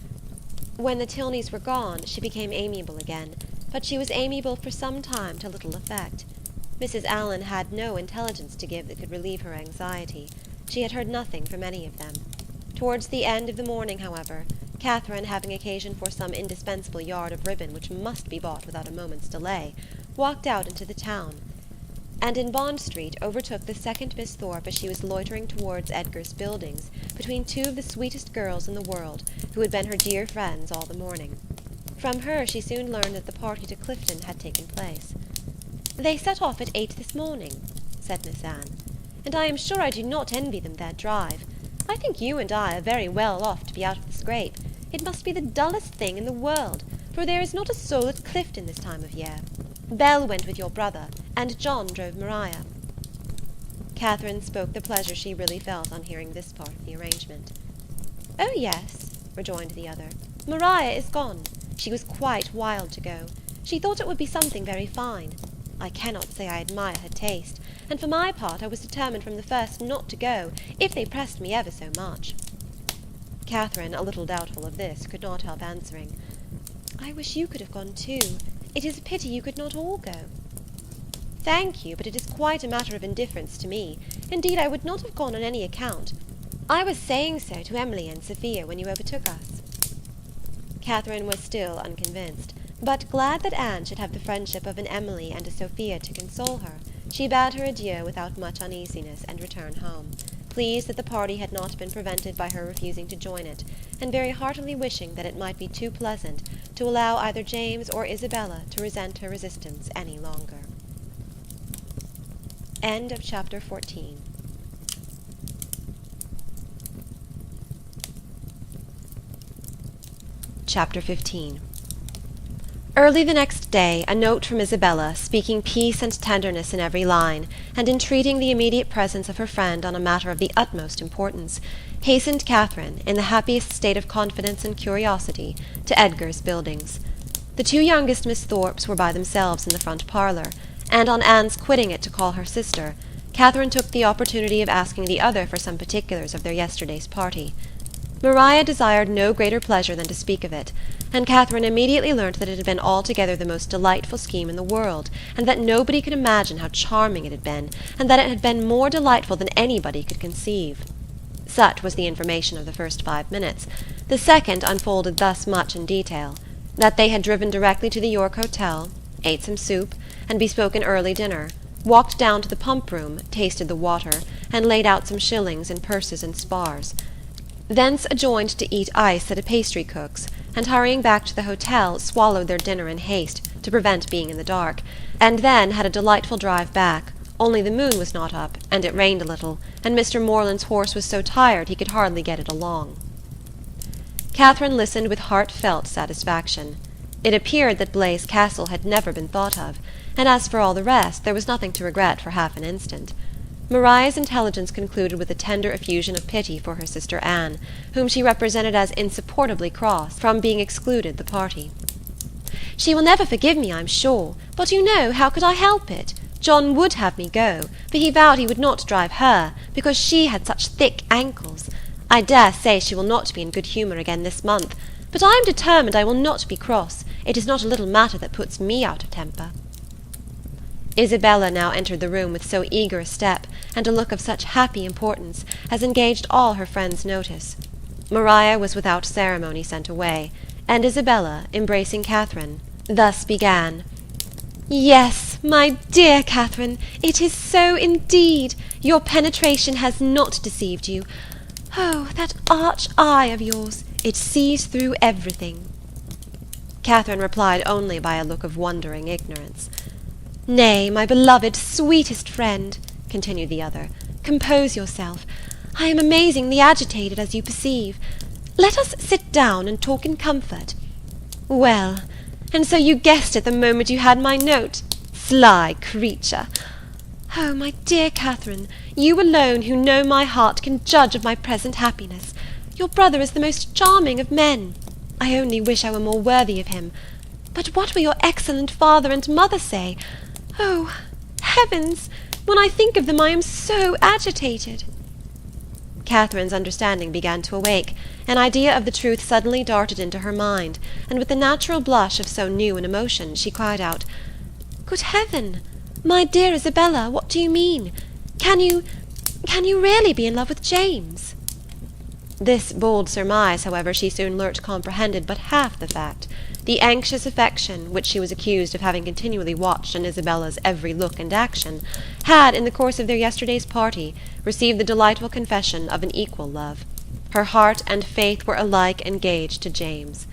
When the Tilneys were gone, she became amiable again, but she was amiable for some time to little effect. Mrs. Allen had no intelligence to give that could relieve her anxiety. She had heard nothing from any of them. Towards the end of the morning, however, Catherine, having occasion for some indispensable yard of ribbon which must be bought without a moment's delay, walked out into the town, and in Bond Street overtook the second Miss Thorpe as she was loitering towards Edgar's Buildings, between two of the sweetest girls in the world, who had been her dear friends all the morning. From her she soon learned that the party to Clifton had taken place. "They set off at 8 this morning," said Miss Anne, "and I am sure I do not envy them their drive. I think you and I are very well off to be out of the scrape. It must be the dullest thing in the world, for there is not a soul at Clifton this time of year. Belle went with your brother, and John drove Maria." Catherine spoke the pleasure she really felt on hearing this part of the arrangement. "Oh, yes," rejoined the other, "Maria is gone. She was quite wild to go. She thought it would be something very fine. I cannot say I admire her taste, and for my part I was determined from the first not to go, if they pressed me ever so much." Catherine, a little doubtful of this, could not help answering, "I wish you could have gone too. It is a pity you could not all go." "Thank you, but it is quite a matter of indifference to me. Indeed, I would not have gone on any account. I was saying so to Emily and Sophia when you overtook us." Catherine was still unconvinced, but glad that Anne should have the friendship of an Emily and a Sophia to console her, she bade her adieu without much uneasiness and returned home, pleased that the party had not been prevented by her refusing to join it, and very heartily wishing that it might be too pleasant to allow either James or Isabella to resent her resistance any longer. End of chapter 14. Chapter 15. Early the next day, a note from Isabella, speaking peace and tenderness in every line, and entreating the immediate presence of her friend on a matter of the utmost importance, hastened Catherine, in the happiest state of confidence and curiosity, to Edgar's Buildings. The two youngest Miss Thorpes were by themselves in the front parlour, and on Anne's quitting it to call her sister, Catherine took the opportunity of asking the other for some particulars of their yesterday's party. Maria desired no greater pleasure than to speak of it, and Catherine immediately learnt that it had been altogether the most delightful scheme in the world, and that nobody could imagine how charming it had been, and that it had been more delightful than anybody could conceive. Such was the information of the first 5 minutes. The second unfolded thus much in detail: that they had driven directly to the York Hotel, ate some soup, and bespoke an early dinner, walked down to the pump-room, tasted the water, and laid out some shillings in purses and spars. Thence adjourned to eat ice at a pastry-cook's, and hurrying back to the hotel, swallowed their dinner in haste, to prevent being in the dark, and then had a delightful drive back, only the moon was not up, and it rained a little, and Mr. Morland's horse was so tired he could hardly get it along. Catherine listened with heartfelt satisfaction. It appeared that Blaise Castle had never been thought of, and as for all the rest, there was nothing to regret for half an instant. Maria's intelligence concluded with a tender effusion of pity for her sister Anne, whom she represented as insupportably cross from being excluded the party. "She will never forgive me, I'm sure, but you know, how could I help it? John would have me go, for he vowed he would not drive her, because she had such thick ankles. I dare say she will not be in good humour again this month, but I am determined I will not be cross. It is not a little matter that puts me out of temper." Isabella now entered the room with so eager a step, and a look of such happy importance, as engaged all her friends' notice. Maria was without ceremony sent away, and Isabella, embracing Catherine, thus began: "Yes, my dear Catherine, it is so indeed. Your penetration has not deceived you. Oh, that arch eye of yours, it sees through everything." Catherine replied only by a look of wondering ignorance. "Nay, my beloved, sweetest friend," continued the other, "compose yourself. I am amazingly agitated, as you perceive. Let us sit down and talk in comfort. Well, and so you guessed it the moment you had my note? Sly creature! Oh, my dear Catherine, you alone who know my heart can judge of my present happiness. Your brother is the most charming of men. I only wish I were more worthy of him. But what will your excellent father and mother say? Oh, heavens! When I think of them I am so agitated." Catherine's understanding began to awake. An idea of the truth suddenly darted into her mind, and with the natural blush of so new an emotion, she cried out, "Good heaven! My dear Isabella, what do you mean? Can you really be in love with James?" This bold surmise, however, she soon learnt comprehended but half the fact. The anxious affection, which she was accused of having continually watched in Isabella's every look and action, had, in the course of their yesterday's party, received the delightful confession of an equal love. Her heart and faith were alike engaged to James.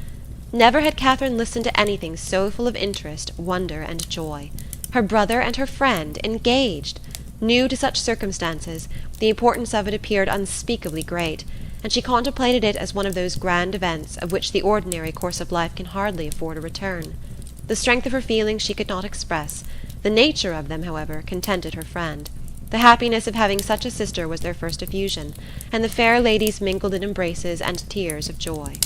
Never had Catherine listened to anything so full of interest, wonder, and joy. Her brother and her friend engaged! New to such circumstances, the importance of it appeared unspeakably great, and she contemplated it as one of those grand events of which the ordinary course of life can hardly afford a return. The strength of her feelings she could not express. The nature of them, however, contented her friend. The happiness of having such a sister was their first effusion, and the fair ladies mingled in embraces and tears of joy.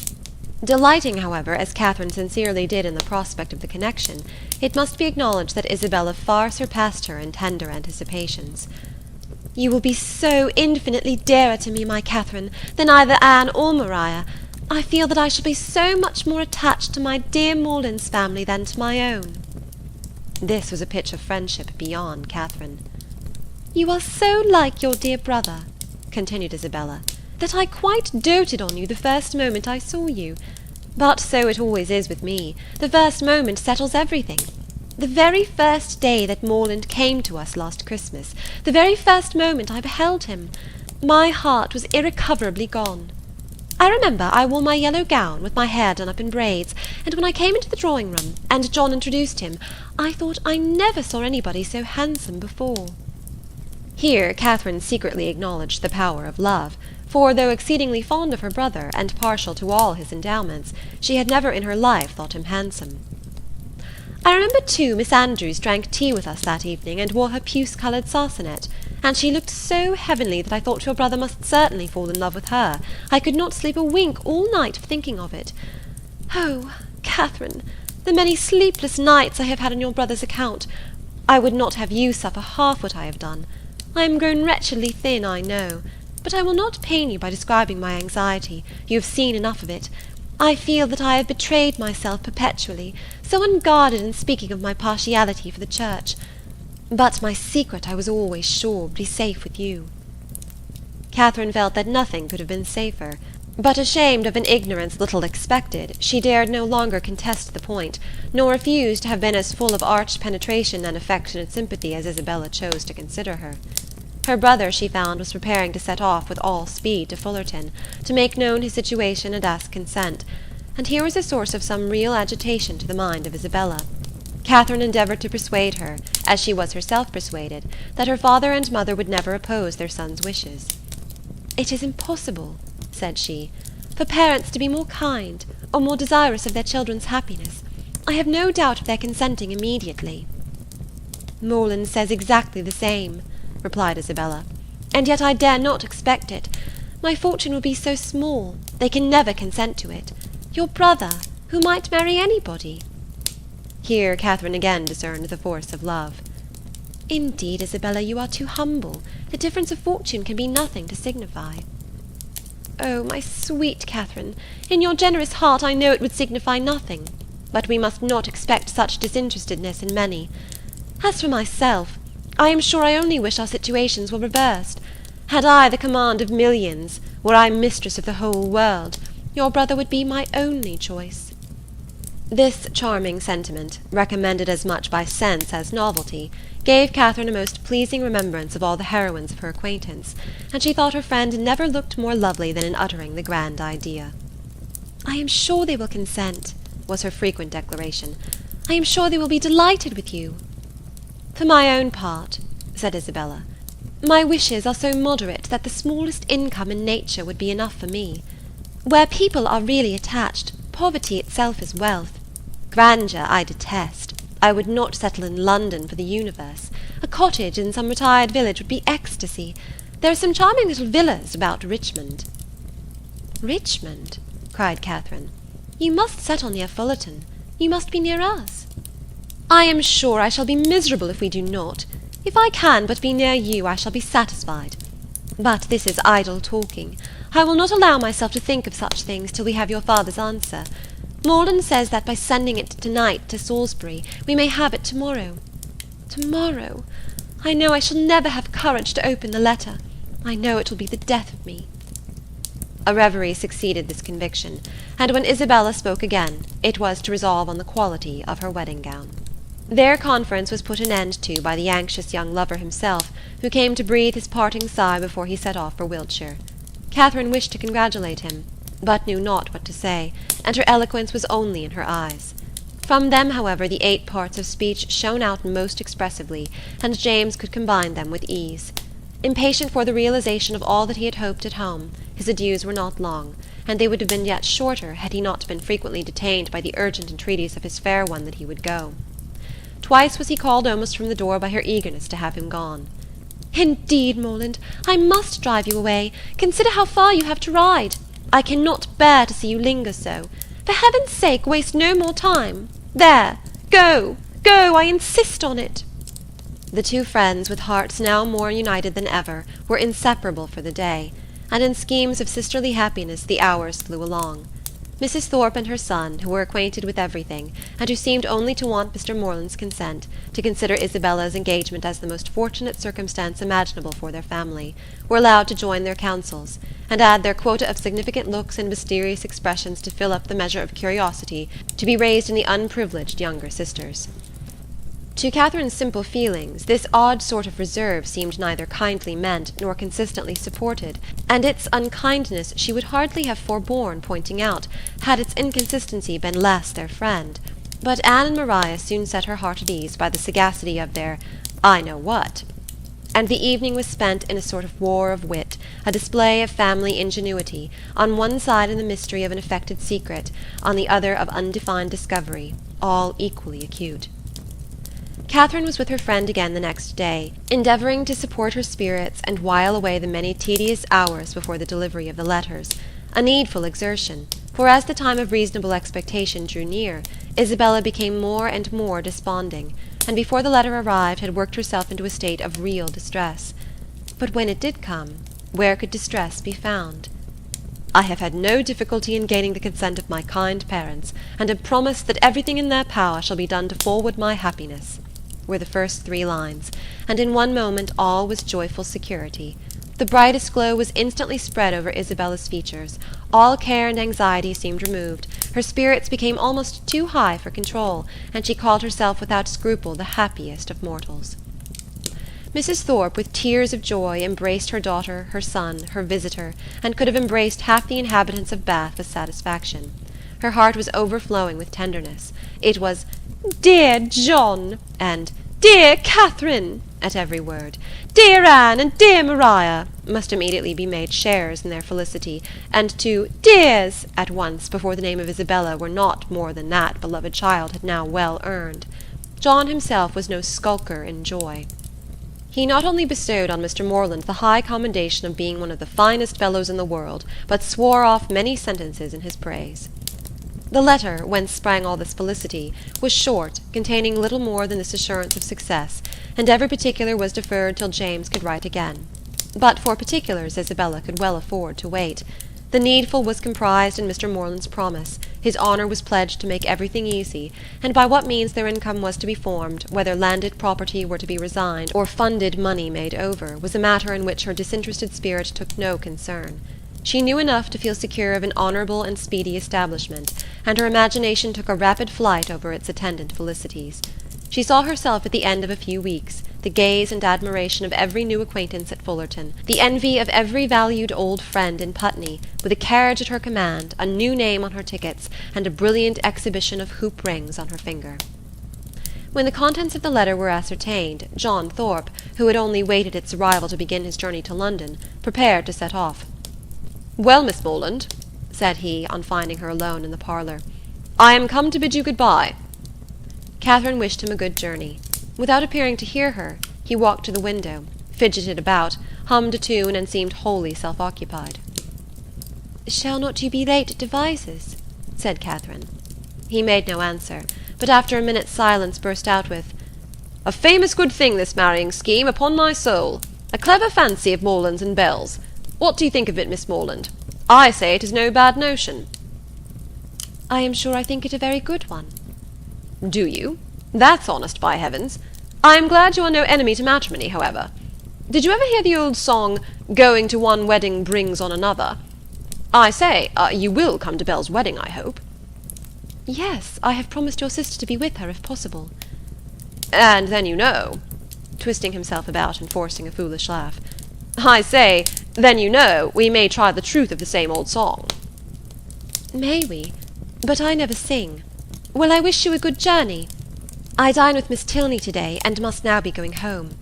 Delighting, however, as Catherine sincerely did in the prospect of the connection, it must be acknowledged that Isabella far surpassed her in tender anticipations. "You will be so infinitely dearer to me, my Catherine, than either Anne or Maria. I feel that I shall be so much more attached to my dear Morland's family than to my own." This was a pitch of friendship beyond Catherine. "You are so like your dear brother," continued Isabella, "that I quite doted on you the first moment I saw you. But so it always is with me. The first moment settles everything. The very first day that Morland came to us last Christmas, the very first moment I beheld him, my heart was irrecoverably gone. I remember I wore my yellow gown, with my hair done up in braids, and when I came into the drawing-room, and John introduced him, I thought I never saw anybody so handsome before." Here Catherine secretly acknowledged the power of love, for, though exceedingly fond of her brother, and partial to all his endowments, she had never in her life thought him handsome. "I remember, too, Miss Andrews drank tea with us that evening, and wore her puce-coloured sarcenet, and she looked so heavenly that I thought your brother must certainly fall in love with her. I could not sleep a wink all night for thinking of it. Oh, Catherine, the many sleepless nights I have had on your brother's account! I would not have you suffer half what I have done. I am grown wretchedly thin, I know, but I will not pain you by describing my anxiety. You have seen enough of it. I feel that I have betrayed myself perpetually, so unguarded in speaking of my partiality for the church. But my secret, I was always sure, would be safe with you." Catherine felt that nothing could have been safer, but ashamed of an ignorance little expected, she dared no longer contest the point, nor refuse to have been as full of arch penetration and affectionate sympathy as Isabella chose to consider her. Her brother, she found, was preparing to set off with all speed to Fullerton, to make known his situation and ask consent, and here was a source of some real agitation to the mind of Isabella. Catherine endeavoured to persuade her, as she was herself persuaded, that her father and mother would never oppose their son's wishes. "It is impossible," said she, "for parents to be more kind, or more desirous of their children's happiness. I have no doubt of their consenting immediately." "Morland says exactly the same," replied Isabella, "and yet I dare not expect it. My fortune will be so small, they can never consent to it. Your brother, who might marry anybody." Here Catherine again discerned the force of love. "Indeed, Isabella, you are too humble. The difference of fortune can be nothing to signify." "Oh, my sweet Catherine, in your generous heart I know it would signify nothing, but we must not expect such disinterestedness in many. As for myself, I am sure I only wish our situations were reversed. Had I the command of millions, were I mistress of the whole world, your brother would be my only choice." This charming sentiment, recommended as much by sense as novelty, gave Catherine a most pleasing remembrance of all the heroines of her acquaintance, and she thought her friend never looked more lovely than in uttering the grand idea. "I am sure they will consent," was her frequent declaration. "I am sure they will be delighted with you." "For my own part," said Isabella, "my wishes are so moderate that the smallest income in nature would be enough for me. Where people are really attached, poverty itself is wealth. Grandeur I detest. I would not settle in London for the universe. A cottage in some retired village would be ecstasy. There are some charming little villas about Richmond." "Richmond?" cried Catherine. "You must settle near Fullerton. You must be near us." "I am sure I shall be miserable if we do not. If I can but be near you, I shall be satisfied. But this is idle talking. I will not allow myself to think of such things till we have your father's answer. Morland says that by sending it to-night to Salisbury, we may have it tomorrow. Tomorrow! I know I shall never have courage to open the letter. I know it will be the death of me." A reverie succeeded this conviction, and when Isabella spoke again, it was to resolve on the quality of her wedding gown. Their conference was put an end to by the anxious young lover himself, who came to breathe his parting sigh before he set off for Wiltshire. Catherine wished to congratulate him, but knew not what to say, and her eloquence was only in her eyes. From them, however, the 8 parts of speech shone out most expressively, and James could combine them with ease. Impatient for the realization of all that he had hoped at home, his adieus were not long, and they would have been yet shorter had he not been frequently detained by the urgent entreaties of his fair one that he would go. Twice was he called almost from the door by her eagerness to have him gone. "Indeed, Morland, I must drive you away. Consider how far you have to ride. I cannot bear to see you linger so. For heaven's sake, waste no more time. There, go, go, I insist on it." The two friends, with hearts now more united than ever, were inseparable for the day, and in schemes of sisterly happiness the hours flew along. Mrs. Thorpe and her son, who were acquainted with everything, and who seemed only to want Mr. Morland's consent, to consider Isabella's engagement as the most fortunate circumstance imaginable for their family, were allowed to join their counsels, and add their quota of significant looks and mysterious expressions to fill up the measure of curiosity to be raised in the unprivileged younger sisters. To Catherine's simple feelings, this odd sort of reserve seemed neither kindly meant nor consistently supported, and its unkindness she would hardly have forborne pointing out, had its inconsistency been less their friend. But Anne and Maria soon set her heart at ease by the sagacity of their "I know what," and the evening was spent in a sort of war of wit, a display of family ingenuity, on one side in the mystery of an affected secret, on the other of undefined discovery, all equally acute. Catherine was with her friend again the next day, endeavouring to support her spirits and while away the many tedious hours before the delivery of the letters, a needful exertion, for as the time of reasonable expectation drew near, Isabella became more and more desponding, and before the letter arrived had worked herself into a state of real distress. But when it did come, where could distress be found? "I have had no difficulty in gaining the consent of my kind parents, and have promised that everything in their power shall be done to forward my happiness," were the first 3 lines, and in one moment all was joyful security. The brightest glow was instantly spread over Isabella's features, all care and anxiety seemed removed, her spirits became almost too high for control, and she called herself without scruple the happiest of mortals. Mrs. Thorpe, with tears of joy, embraced her daughter, her son, her visitor, and could have embraced half the inhabitants of Bath with satisfaction. Her heart was overflowing with tenderness. It was "Dear John," and "Dear Catherine," at every word. "Dear Anne," and "Dear Maria," must immediately be made sharers in their felicity, and 2 "dears" at once, before the name of Isabella were not more than that beloved child had now well earned. John himself was no skulker in joy. He not only bestowed on Mr. Morland the high commendation of being one of the finest fellows in the world, but swore off many sentences in his praise. The letter, whence sprang all this felicity, was short, containing little more than this assurance of success, and every particular was deferred till James could write again. But for particulars Isabella could well afford to wait. The needful was comprised in Mr. Morland's promise, his honour was pledged to make everything easy, and by what means their income was to be formed, whether landed property were to be resigned, or funded money made over, was a matter in which her disinterested spirit took no concern. She knew enough to feel secure of an honourable and speedy establishment, and her imagination took a rapid flight over its attendant felicities. She saw herself at the end of a few weeks, the gaze and admiration of every new acquaintance at Fullerton, the envy of every valued old friend in Putney, with a carriage at her command, a new name on her tickets, and a brilliant exhibition of hoop rings on her finger. When the contents of the letter were ascertained, John Thorpe, who had only waited its arrival to begin his journey to London, prepared to set off. "Well, Miss Morland," said he, on finding her alone in the parlour, "I am come to bid you good-bye." Catherine wished him a good journey. Without appearing to hear her, he walked to the window, fidgeted about, hummed a tune, and seemed wholly self-occupied. "Shall not you be late at Devizes?" said Catherine. He made no answer, but after a minute's silence burst out with, "A famous good thing this marrying scheme, upon my soul! A clever fancy of Morland's and Bell's. What do you think of it, Miss Morland? I say it is no bad notion." "I am sure I think it a very good one." "Do you? That's honest, by heavens! I am glad you are no enemy to matrimony, however. Did you ever hear the old song, 'Going to one wedding brings on another'? I say, you will come to Bell's wedding, I hope?" "Yes, I have promised your sister to be with her, if possible." "And then you know," twisting himself about and forcing a foolish laugh, "I say, then you know, we may try the truth of the same old song." "May we? But I never sing. Well, I wish you a good journey. I dine with Miss Tilney to-day, and must now be going home."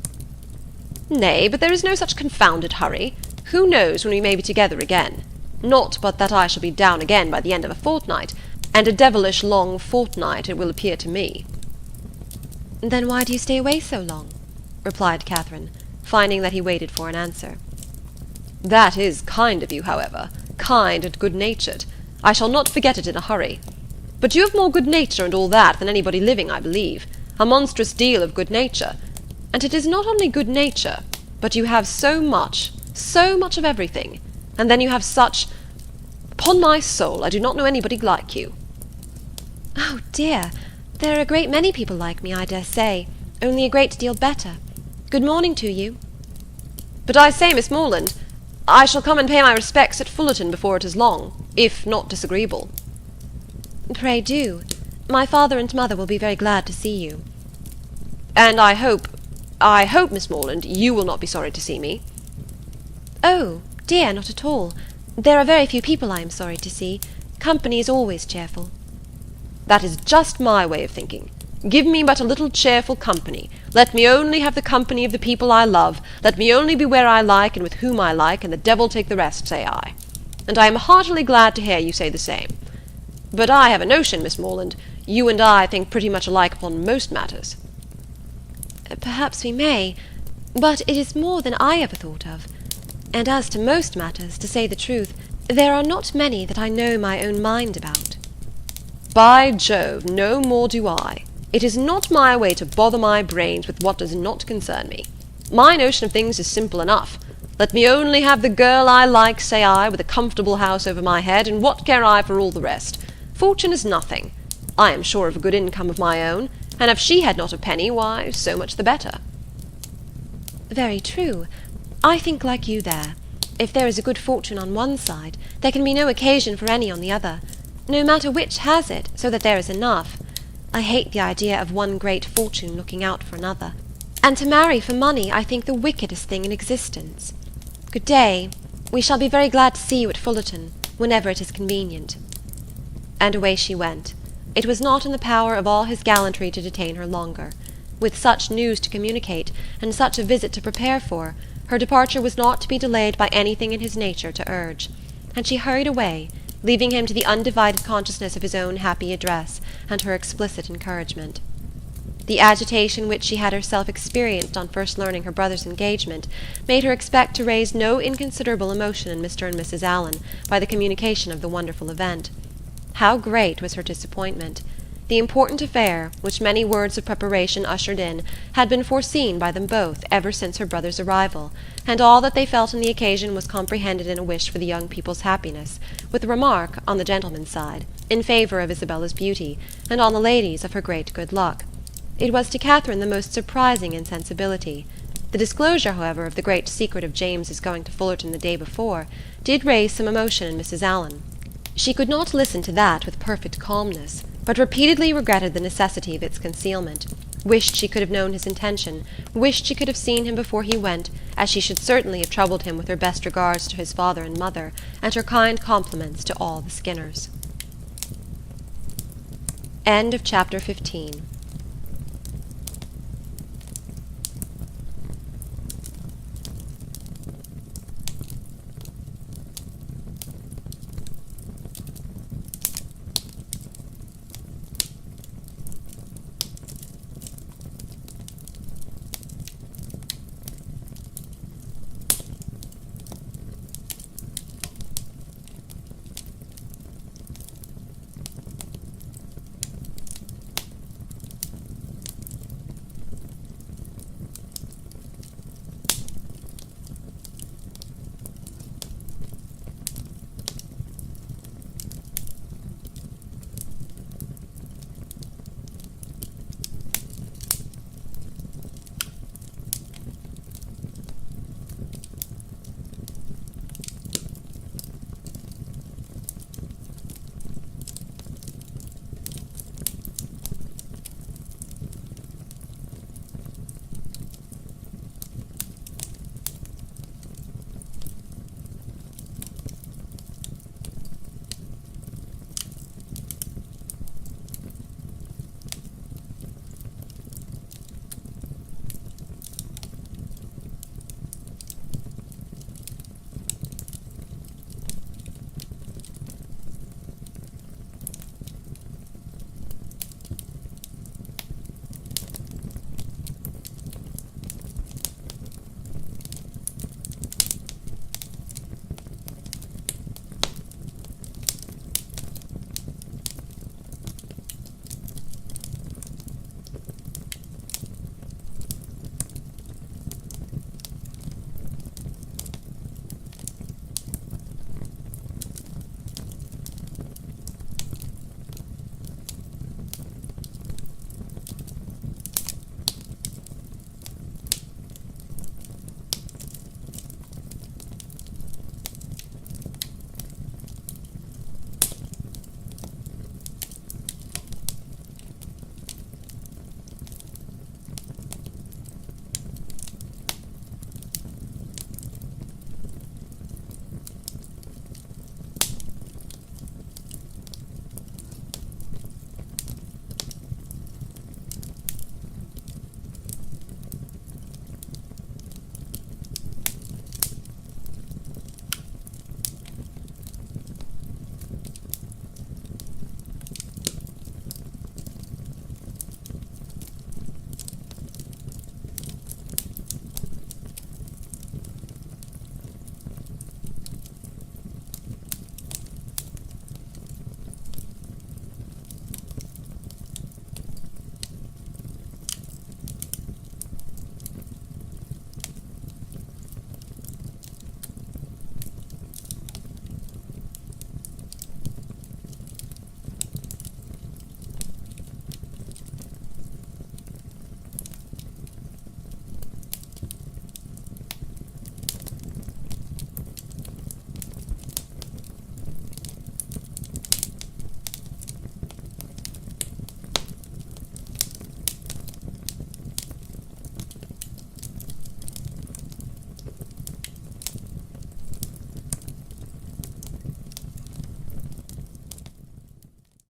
"Nay, but there is no such confounded hurry. Who knows when we may be together again? Not but that I shall be down again by the end of a fortnight, and a devilish long fortnight it will appear to me." "Then why do you stay away so long?" replied Catherine, finding that he waited for an answer. "That is kind of you, however, kind and good-natured. I shall not forget it in a hurry. But you have more good-nature and all that than anybody living, I believe. A monstrous deal of good-nature. And it is not only good-nature, but you have so much of everything. And then you have such... Upon my soul, I do not know anybody like you." "Oh, dear, there are a great many people like me, I dare say, only a great deal better. Good morning to you." "But I say, Miss Morland, I shall come and pay my respects at Fullerton before it is long, if not disagreeable." "Pray do. My father and mother will be very glad to see you." "And I hope, Miss Morland, you will not be sorry to see me." "Oh, dear, not at all. There are very few people I am sorry to see. Company is always cheerful." "That is just my way of thinking. Give me but a little cheerful company. Let me only have the company of the people I love. Let me only be where I like and with whom I like, and the devil take the rest, say I. And I am heartily glad to hear you say the same. But I have a notion, Miss Morland, you and I think pretty much alike upon most matters." "Perhaps we may, but it is more than I ever thought of. And as to most matters, to say the truth, there are not many that I know my own mind about." "By Jove, no more do I. It is not my way to bother my brains with what does not concern me. My notion of things is simple enough. Let me only have the girl I like, say I, with a comfortable house over my head, and what care I for all the rest? Fortune is nothing. I am sure of a good income of my own, and if she had not a penny, why, so much the better." "Very true. I think like you there. If there is a good fortune on one side, there can be no occasion for any on the other, no matter which has it, so that there is enough. I hate the idea of one great fortune looking out for another. And to marry for money I think the wickedest thing in existence. Good day. We shall be very glad to see you at Fullerton, whenever it is convenient." And away she went. It was not in the power of all his gallantry to detain her longer. With such news to communicate, and such a visit to prepare for, her departure was not to be delayed by anything in his nature to urge, and she hurried away, leaving him to the undivided consciousness of his own happy address, and her explicit encouragement. The agitation which she had herself experienced on first learning her brother's engagement made her expect to raise no inconsiderable emotion in Mr. and Mrs. Allen by the communication of the wonderful event. How great was her disappointment! The important affair, which many words of preparation ushered in, had been foreseen by them both ever since her brother's arrival, and all that they felt on the occasion was comprehended in a wish for the young people's happiness, with a remark, on the gentleman's side, in favour of Isabella's beauty, and on the lady's of her great good luck. It was to Catherine the most surprising insensibility. The disclosure, however, of the great secret of James's going to Fullerton the day before did raise some emotion in Mrs. Allen. She could not listen to that with perfect calmness, but repeatedly regretted the necessity of its concealment, wished she could have known his intention, wished she could have seen him before he went, as she should certainly have troubled him with her best regards to his father and mother, and her kind compliments to all the Skinners. End of chapter 15.